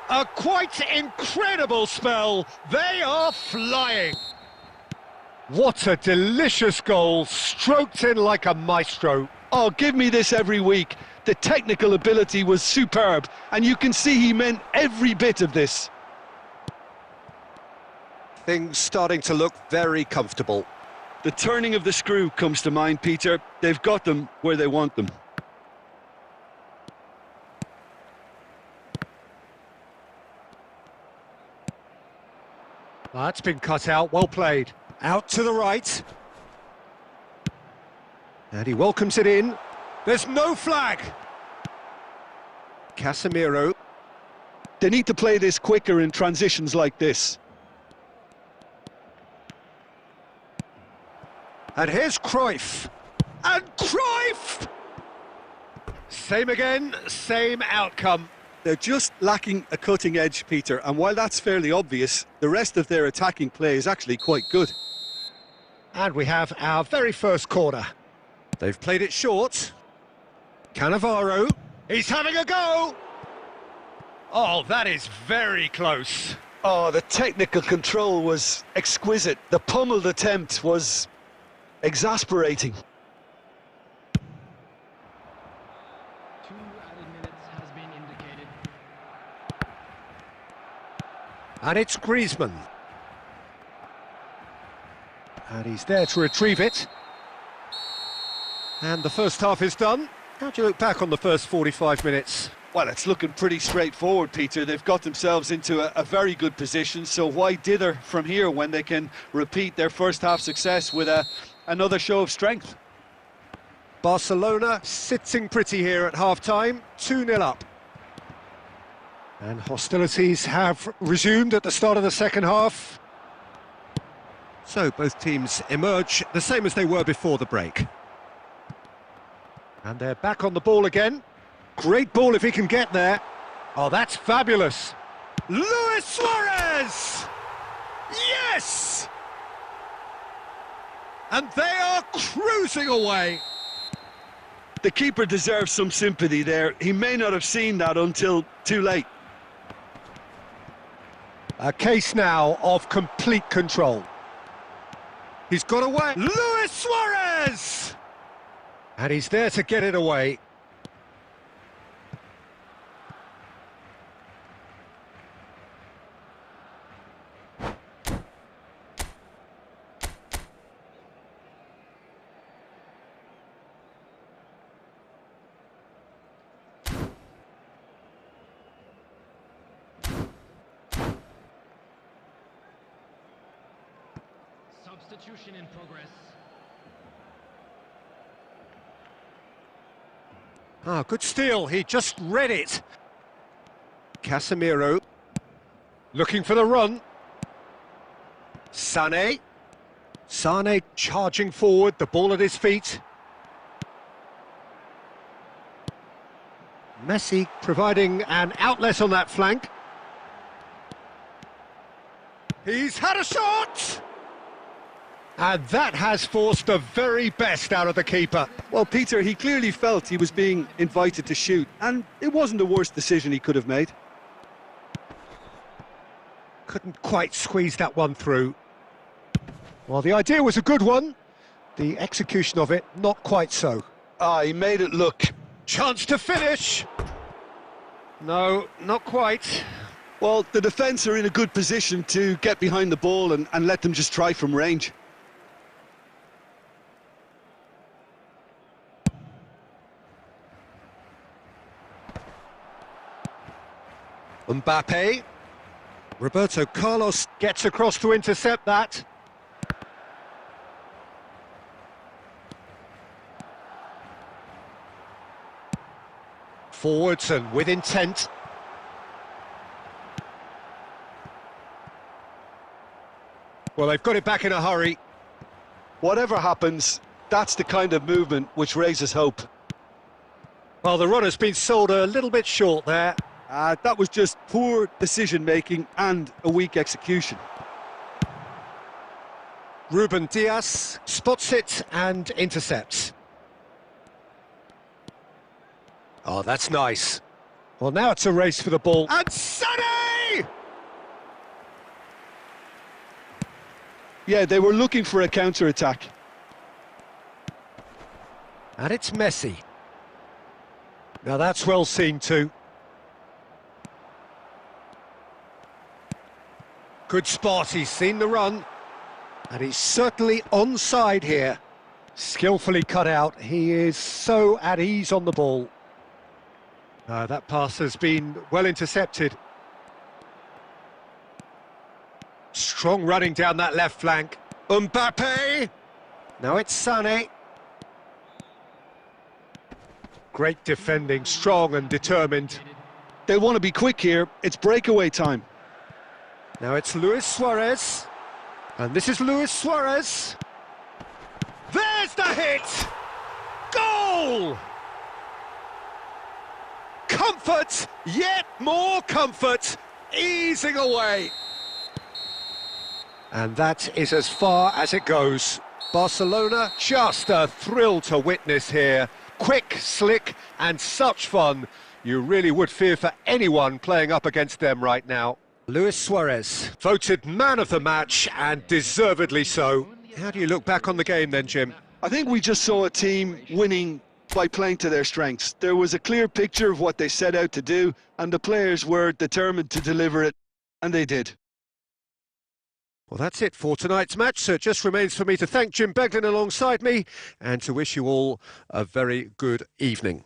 A quite incredible spell. They are flying. What a delicious goal, stroked in like a maestro. Oh, give me this every week. The technical ability was superb, and you can see he meant every bit of this. Things starting to look very comfortable. The turning of the screw comes to mind, Peter. They've got them where they want them. That's been cut out, well played. Out to the right. And he welcomes it in. There's no flag. Casemiro. They need to play this quicker in transitions like this. And here's Cruyff. And Cruyff! Same again, same outcome. They're just lacking a cutting edge, Peter, and while that's fairly obvious, the rest of their attacking play is actually quite good. And we have our very first corner. They've played it short. Cannavaro. He's having a go! Oh, that is very close. Oh, the technical control was exquisite. The pummeled attempt was exasperating. 2 added minutes has been indicated. And it's Griezmann. And he's there to retrieve it. And the first half is done. How do you look back on the first 45 minutes? Well, it's looking pretty straightforward, Peter. They've got themselves into a very good position, so why dither from here when they can repeat their first half success with another show of strength? Barcelona sitting pretty here at half-time, 2-0 up. And hostilities have resumed at the start of the second half. So both teams emerge the same as they were before the break. And they're back on the ball again. Great ball if he can get there. Oh, that's fabulous. Luis Suarez! Yes! And they are cruising away. The keeper deserves some sympathy there. He may not have seen that until too late. A case now of complete control. He's got away. Luis Suarez! And he's there to get it away. Substitution in progress. Ah, good steal. He just read it. Casemiro. Looking for the run. Sané. Sané charging forward, the ball at his feet. Messi providing an outlet on that flank. He's had a shot! And that has forced the very best out of the keeper. Well, Peter, he clearly felt he was being invited to shoot, and it wasn't the worst decision he could have made. Couldn't quite squeeze that one through. Well, the idea was a good one. The execution of it, not quite so. Ah, he made it look. Chance to finish! No, not quite. Well, the defence are in a good position to get behind the ball and let them just try from range. Mbappe. Roberto Carlos gets across to intercept that. Forwards and with intent. Well, they've got it back in a hurry. Whatever happens, that's the kind of movement which raises hope. Well, the runner's been sold a little bit short there. That was just poor decision-making and a weak execution. Ruben Dias spots it and intercepts. Oh, that's nice. Well, now it's a race for the ball. And Sané! Yeah, they were looking for a counter-attack. And it's Messi. Now that's well seen too. Good spot, he's seen the run. And he's certainly onside here. Skillfully cut out, he is so at ease on the ball. That pass has been well intercepted. Strong running down that left flank. Mbappe! Now it's Sané. Great defending, strong and determined. They want to be quick here. It's breakaway time. Now it's Luis Suarez. And this is Luis Suarez. There's the hit! Goal! Comfort, yet more comfort, easing away. And that is as far as it goes. Barcelona, just a thrill to witness here. Quick, slick, and such fun. You really would fear for anyone playing up against them right now. Luis Suarez, voted man of the match, and deservedly so. How do you look back on the game then, Jim? I think we just saw a team winning by playing to their strengths. There was a clear picture of what they set out to do, and the players were determined to deliver it, and they did. Well, that's it for tonight's match, so it just remains for me to thank Jim Beglin alongside me and to wish you all a very good evening.